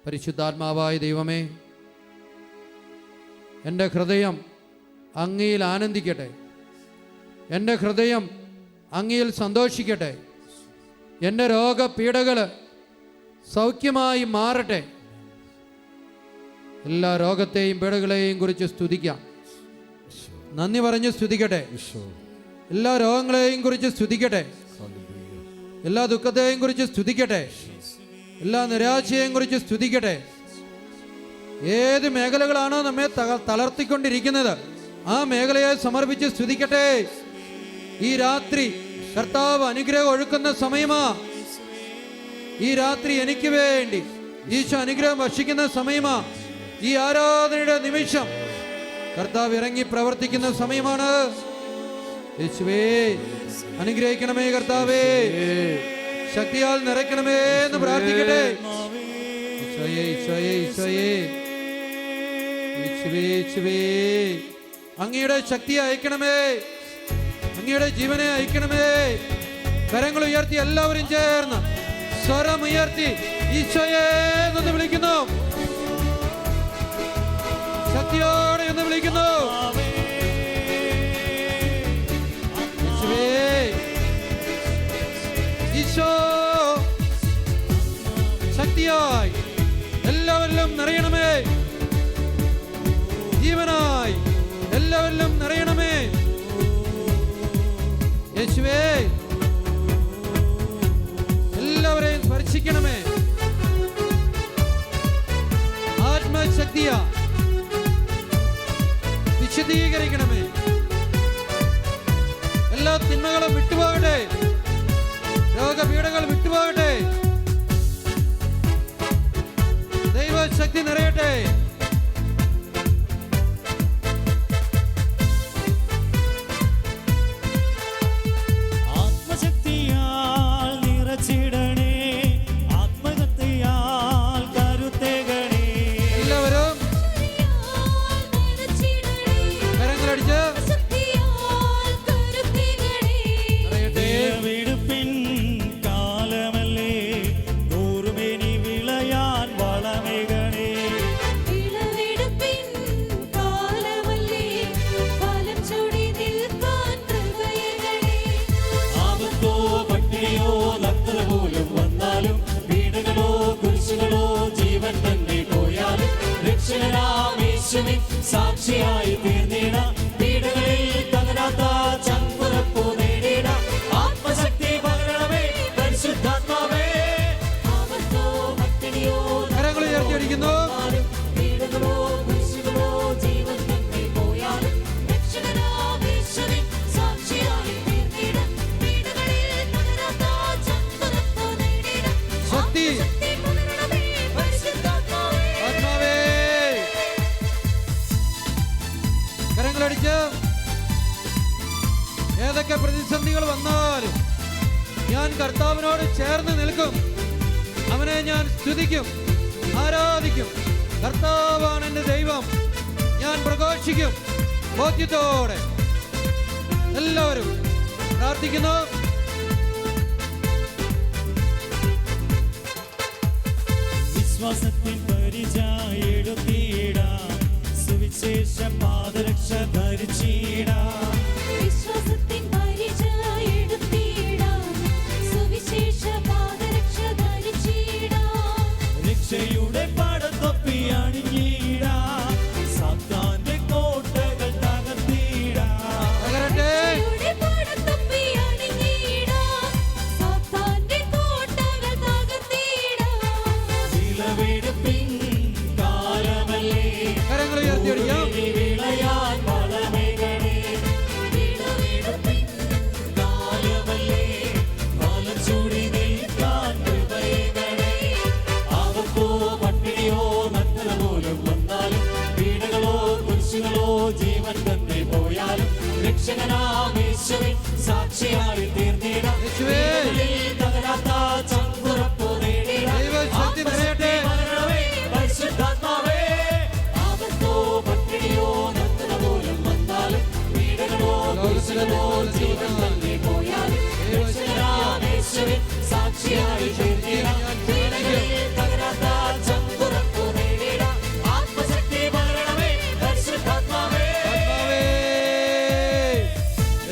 പരിശുദ്ധാത്മാവായ ദൈവമേ, എൻ്റെ ഹൃദയം അങ്ങയിൽ ആനന്ദിക്കട്ടെ, എൻ്റെ ഹൃദയം അങ്ങയിൽ സന്തോഷിക്കട്ടെ, എൻ്റെ രോഗപീഠകൾ സൗഖ്യമായി മാറട്ടെ. എല്ലാ രോഗത്തെയും പീഡകളെയും കുറിച്ച് സ്തുതിക്കാം, നന്ദി പറഞ്ഞ് സ്തുതിക്കട്ടെ. എല്ലാ രോഗങ്ങളെയും കുറിച്ച് സ്തുതിക്കട്ടെ, എല്ലാ ദുഃഖത്തെയും കുറിച്ച് സ്തുതിക്കട്ടെ, എല്ലാ നിരാശയെയും കുറിച്ച് സ്തുതിക്കട്ടെ. ഏത് മേഖലകളാണോ നമ്മെ തളർത്തിക്കൊണ്ടിരിക്കുന്നത് ആ മേഖലയെ സമർപ്പിച്ച് സ്തുതിക്കട്ടെ. ഈ രാത്രി കർത്താവ് അനുഗ്രഹം ഒഴുക്കുന്ന സമയമാ. ഈ രാത്രി എനിക്ക് വേണ്ടി ഈശോ അനുഗ്രഹം വർഷിക്കുന്ന സമയമാ. ഈ ആരാധനയുടെ നിമിഷം കർത്താവ് ഇറങ്ങി പ്രവർത്തിക്കുന്ന സമയമാണ്. യേശുവേ, അനുഗ്രഹിക്കണമേ കർത്താവേ, ശക്തിയാൽ നിറയ്ക്കണമേ എന്ന് പ്രാർത്ഥിക്കട്ടെ. അങ്ങയുടെ ശക്തി അയക്കണമേ, അങ്ങയുടെ ജീവനെ അയക്കണമേ. കരങ്ങൾ ഉയർത്തി എല്ലാവരും ചേർന്ന് സ്വരം ഉയർത്തി ഈശോയെ എന്ന് വിളിക്കുന്നു, ശക്തിയോടെ എന്ന് വിളിക്കുന്നു. ഈശോ ശക്തിയായി എല്ലാവരിലും നിറയണമേ, ജീവനായി എല്ലാവരിലും നിറയണമേ. യേശുവേ, എല്ലാവരെയും സ്പർശിക്കണമേ. ആത്മശക്തിയാ വിശദീകരിക്കണമേ. എല്ലാ തിന്മകളും വിട്ടുപോകട്ടെ, രോഗപീഠകൾ വിട്ടുപോകട്ടെ, ദൈവശക്തി നിറയട്ടെ. ആത്മശക്തിയാൽ നിറച്ചിടണേ, ആത്മഹത്യയാൽ കരുത്തേകണേ. എല്ലാവരും കരങ്ങളടിച്ച് വിടുപ്പിൻ കാലമല്ലേ, നൂറുമേനി വിളയാൻ വളമേകണേ. ആപത്തോ പട്ടിണിയോ നഗ്നത പോലും വന്നാലും, വീടുകളോ കുരിശുകളോ ജീവൻ തന്നെ പോയാലും, രക്ഷകനാം യേശുവിൻ സാക്ഷിയായി തീർന്നിട. വീടുകളിൽ തകരാത്ത ചങ്കുറപ്പു നേടിട. ആത്മശക്തി പകരണമേ പരിശുദ്ധാത്മാവേ. ആപത്തോ പട്ടിണിയോ കരങ്ങൾ ഉയർത്തിയടിക്കുന്നു. വീടുകളോ കുരിശുകളോ ജീവൻ തന്നെ പോയാലും, രക്ഷകനാം യേശുവിൻ സാക്ഷിയായി തീർന്നിട. വീടുകളിൽ തകരാത്ത ചങ്കുറപ്പു നേടിട. ശക്തി പകരണമേ പരിശുദ്ധാത്മാവേ. ആത്മാവേ, കരങ്ങളടിച്ച് ഏതൊക്കെ പ്രതിസന്ധികൾ വന്നാലും ഞാൻ കർത്താവിനോട് ചേർന്ന് നിൽക്കും. അവനെ ഞാൻ സ്തുതിക്കും, ആരാധിക്കും. കർത്താവാണ് എൻ്റെ ദൈവം. ഞാൻ പ്രഘോഷിക്കും ബോധ്യത്തോടെ. എല്ലാവരും പ്രാർത്ഥിക്കുന്നു. വിശ്വാസത്തിൻ പരിചയെടുത്തിടാം, സുവിശേഷ പാദരക്ഷ ധരിച്ചിടാം. രക്ഷയുടെ പടത്തൊപ്പി അണിഞ്ഞിടാം, സാത്താന്റെ കോട്ടകൾ തകർത്തിടാം. തകരട്ടെ. വിലവെടുപ്പിൻ രക്ഷകനാം യേശുവിൻ സാക്ഷിയായി തീർന്നിടാം. യേശുവേ. വീടുകളിൽ തകരാത്ത ചങ്കുറപ്പു നേടിടാം. ദൈവശക്തി നിറയട്ടെ. പകരണമേ പരിശുദ്ധാത്മാവേ. ആപത്തോ പട്ടിണിയോ നഗ്നത പോലും വന്നാലും പീഡനമോ കുരിശിലോ ജീവൻ തന്നെ പോയാലും രക്ഷകനാം യേശുവിൻ സാക്ഷിയായി തീർന്നിടാം. വീടുകളിൽ തകരാത്ത ചങ്കുറപ്പു നേടിടാം. ആത്മശക്തി പകരണമേ പരിശുദ്ധാത്മാവേ. ആത്മാവേ.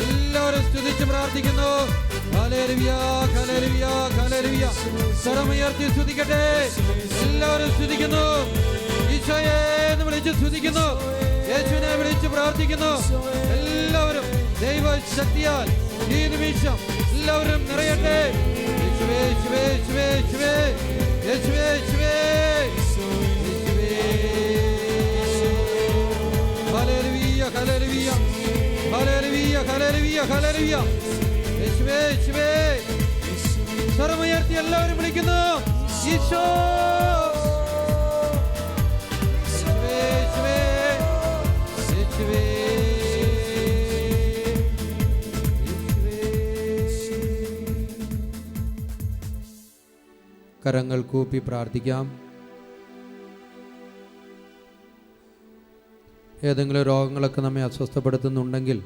എല്ലാവരും സ്തുതിച്ച് പ്രാർത്ഥിക്കുന്നു. Hallelujah, hallelujah, hallelujah. സ്വരമുയർത്തി സ്തുതിക്കട്ടെ. എല്ലാവരും സ്തുതിക്കുന്നു. ഈശോയെ എന്ന് വിളിച്ച് സ്തുതിക്കുന്നു. യേശുവിനെ വിളിച്ച് പ്രാർത്ഥിക്കുന്നു. എല്ലാവരും ദൈവശക്തിയാൽ ഈ നിമിഷം എല്ലാവരും നിറയട്ടെ. യേശുവേ, യേശുവേ, യേശുവേ, യേശുവേ, യേശുവേ, യേശുവേ, യേശുവേ. ഹല്ലേലൂയ, ഹല്ലേലൂയ, ഹല്ലേലൂയ, ഹല്ലേലൂയ, ഹല്ലേലൂയ. യേശുവേ, യേശുവേ. സ്വരമുയർത്തി എല്ലാവരും വിളിക്കുന്നു. ഈശോ. യേശുവേ, യേശുവേ, യേശുവേ, യേശുവേ. കരങ്ങൾ കൂപ്പി പ്രാർത്ഥിക്കാം. ഏതെങ്കിലും രോഗങ്ങളൊക്കെ നമ്മെ അസ്വസ്ഥപ്പെടുത്തുന്നുണ്ടെങ്കിൽ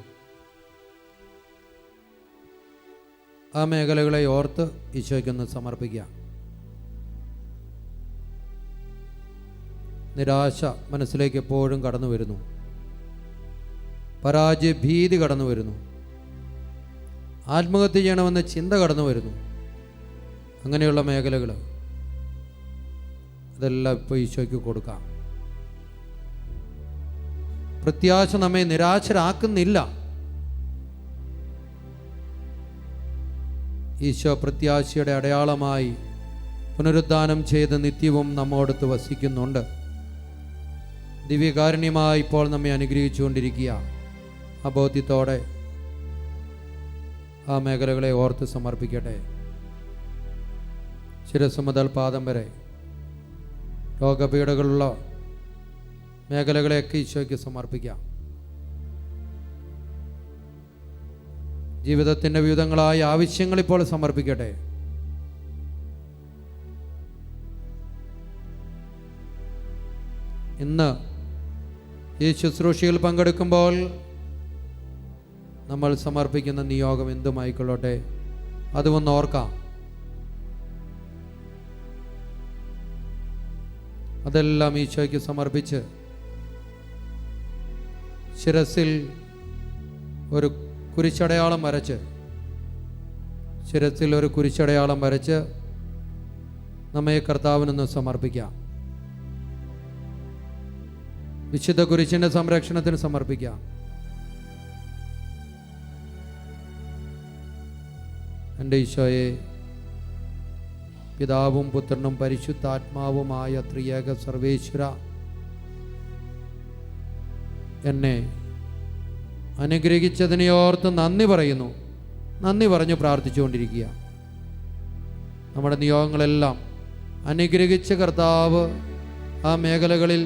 ആ മേഖലകളെ ഓർത്ത് ഈശോയ്ക്കൊന്ന് സമർപ്പിക്കാം. നിരാശ മനസ്സിലേക്ക് എപ്പോഴും കടന്നു വരുന്നു. പരാജയ ഭീതി കടന്നു വരുന്നു. ആത്മഹത്യ ചെയ്യണമെന്ന ചിന്ത കടന്നു വരുന്നു. അങ്ങനെയുള്ള മേഖലകൾ അതെല്ലാം ഇപ്പോൾ ഈശോയ്ക്ക് കൊടുക്കാം. പ്രത്യാശ നമ്മെ നിരാശരാക്കുന്നില്ല. ഈശോ പ്രത്യാശയുടെ അടയാളമായി പുനരുദ്ധാനം ചെയ്ത് നിത്യവും നമ്മോടൊത്ത് വസിക്കുന്നുണ്ട്. ദിവ്യകാരുണ്യമായി ഇപ്പോൾ നമ്മെ അനുഗ്രഹിച്ചുകൊണ്ടിരിക്കുക. ആ ബോധ്യത്തോടെ ആ മേഖലകളെ ഓർത്ത് സമർപ്പിക്കട്ടെ. ശിരസ് മുതൽ പാദം വരെ രോഗപീഠകളുള്ള മേഖലകളെയൊക്കെ ഈശോയ്ക്ക് സമർപ്പിക്കാം. ജീവിതത്തിൻ്റെ വിവിധങ്ങളായ ആവശ്യങ്ങൾ ഇപ്പോൾ സമർപ്പിക്കട്ടെ. ഇന്ന് ഈ ശുശ്രൂഷയിൽ പങ്കെടുക്കുമ്പോൾ നമ്മൾ സമർപ്പിക്കുന്ന നിയോഗം എന്തുമായിക്കൊള്ളട്ടെ, അതുമൊന്ന് ഓർക്കാം. അതെല്ലാം ഈശോയ്ക്ക് സമർപ്പിച്ച് ശിരസിൽ ഒരു കുരിശടയാളം വരച്ച് ശിരസിൽ ഒരു കുരിശടയാളം വരച്ച് നമ്മെ കർത്താവിനൊന്ന് സമർപ്പിക്കാം. വിശുദ്ധ കുരിശിൻ്റെ സംരക്ഷണത്തിന് സമർപ്പിക്കാം. എൻ്റെ ഈശോയെ, പിതാവും പുത്രനും പരിശുദ്ധാത്മാവുമായ ത്രിയേക സർവേശ്വര, എന്നെ അനുഗ്രഹിച്ചതിനെ ഓർത്ത് നന്ദി പറയുന്നു. നന്ദി പറഞ്ഞു പ്രാർത്ഥിച്ചുകൊണ്ടിരിക്കുക. നമ്മുടെ നിയോഗങ്ങളെല്ലാം അനുഗ്രഹിച്ച കർത്താവ് ആ മേഖലകളിൽ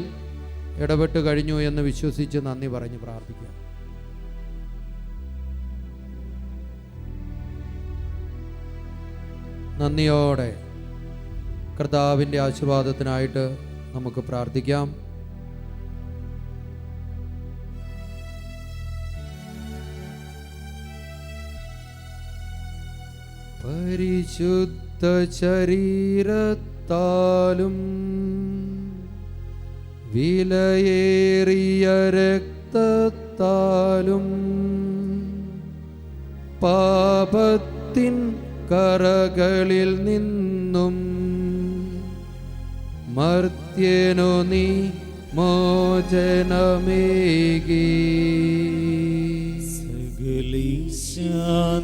ഇടപെട്ട് കഴിഞ്ഞു എന്ന് വിശ്വസിച്ച് നന്ദി പറഞ്ഞ് പ്രാർത്ഥിക്കുക. നന്ദിയോടെ കർത്താവിൻ്റെ ആശീർവാദത്തിനായിട്ട് നമുക്ക് പ്രാർത്ഥിക്കാം. പരിശുദ്ധ ശരീരത്താലും വിലയേറിയ രക്തത്താലും പാപത്തിൻ കറകളിൽ നിന്നും മർത്യനു നീ മോചനമേകി.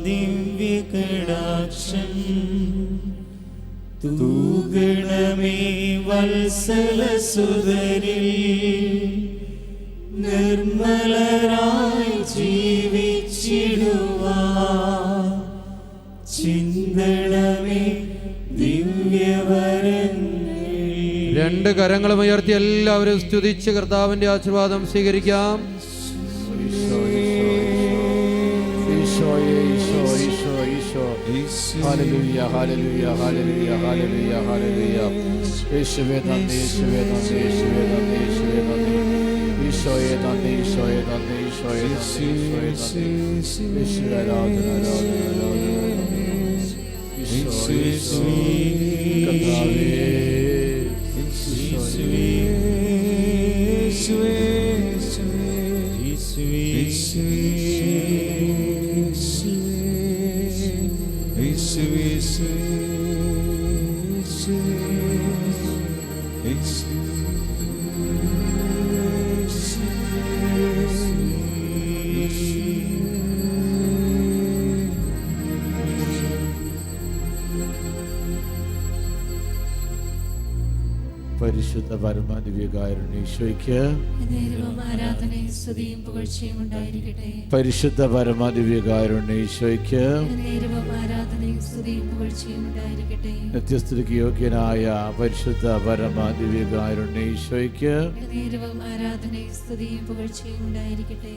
ദിവ്യകടാക്ഷം തൂഗണമേ വത്സലസുതരിൽ നിർമ്മലരായി ജീവിച്ചിടുവാൻ ചിന്തണമേ ദിവ്യവരങ്ങൾ. രണ്ട് കരങ്ങളും ഉയർത്തി എല്ലാവരും സ്തുതിച്ച് കർത്താവിൻ്റെ ആശീർവാദം സ്വീകരിക്കാം. ഹല്ലേലൂയ ഹല്ലേലൂയ ഹല്ലേലൂയ ഹല്ലേലൂയ ഹല്ലേലൂയ. യേശുവേ നന്ദി, യേശുവേ നന്ദി, യേശുവേ നന്ദി, യേശുവേ നന്ദി. ഈശോയെ നന്ദി, ഈശോയെ നന്ദി, ഈശോയെ നന്ദി, ഈശോയെ നന്ദി. യേശുവേ ആരാധന, ആരാധന, ആരാധന. ഈശോയെ, ഈശോയെ, കർത്താവേ, പരിശുദ്ധ പരമാദിവ്യകാരുണ്യ ഈശോയ്ക്ക്, നേരവും ആരാധനയും സ്തുതിയും പുകഴ്ചയും ഉണ്ടായിരിക്കട്ടെ. പരിശുദ്ധ പരമാദിവ്യകാരുണ്യ ഈശോയ്ക്ക്, നേരവും ആരാധനയും സ്തുതിയും പുകഴ്ചയും ഉണ്ടായിരിക്കട്ടെ. നിത്യസ്തുതിക്ക് യോഗ്യനായ പരിശുദ്ധ പരമാദിവ്യകാരുണ്യ ഈശോയ്ക്ക്, നേരവും ആരാധനയും സ്തുതിയും പുകഴ്ചയും ഉണ്ടായിരിക്കട്ടെ.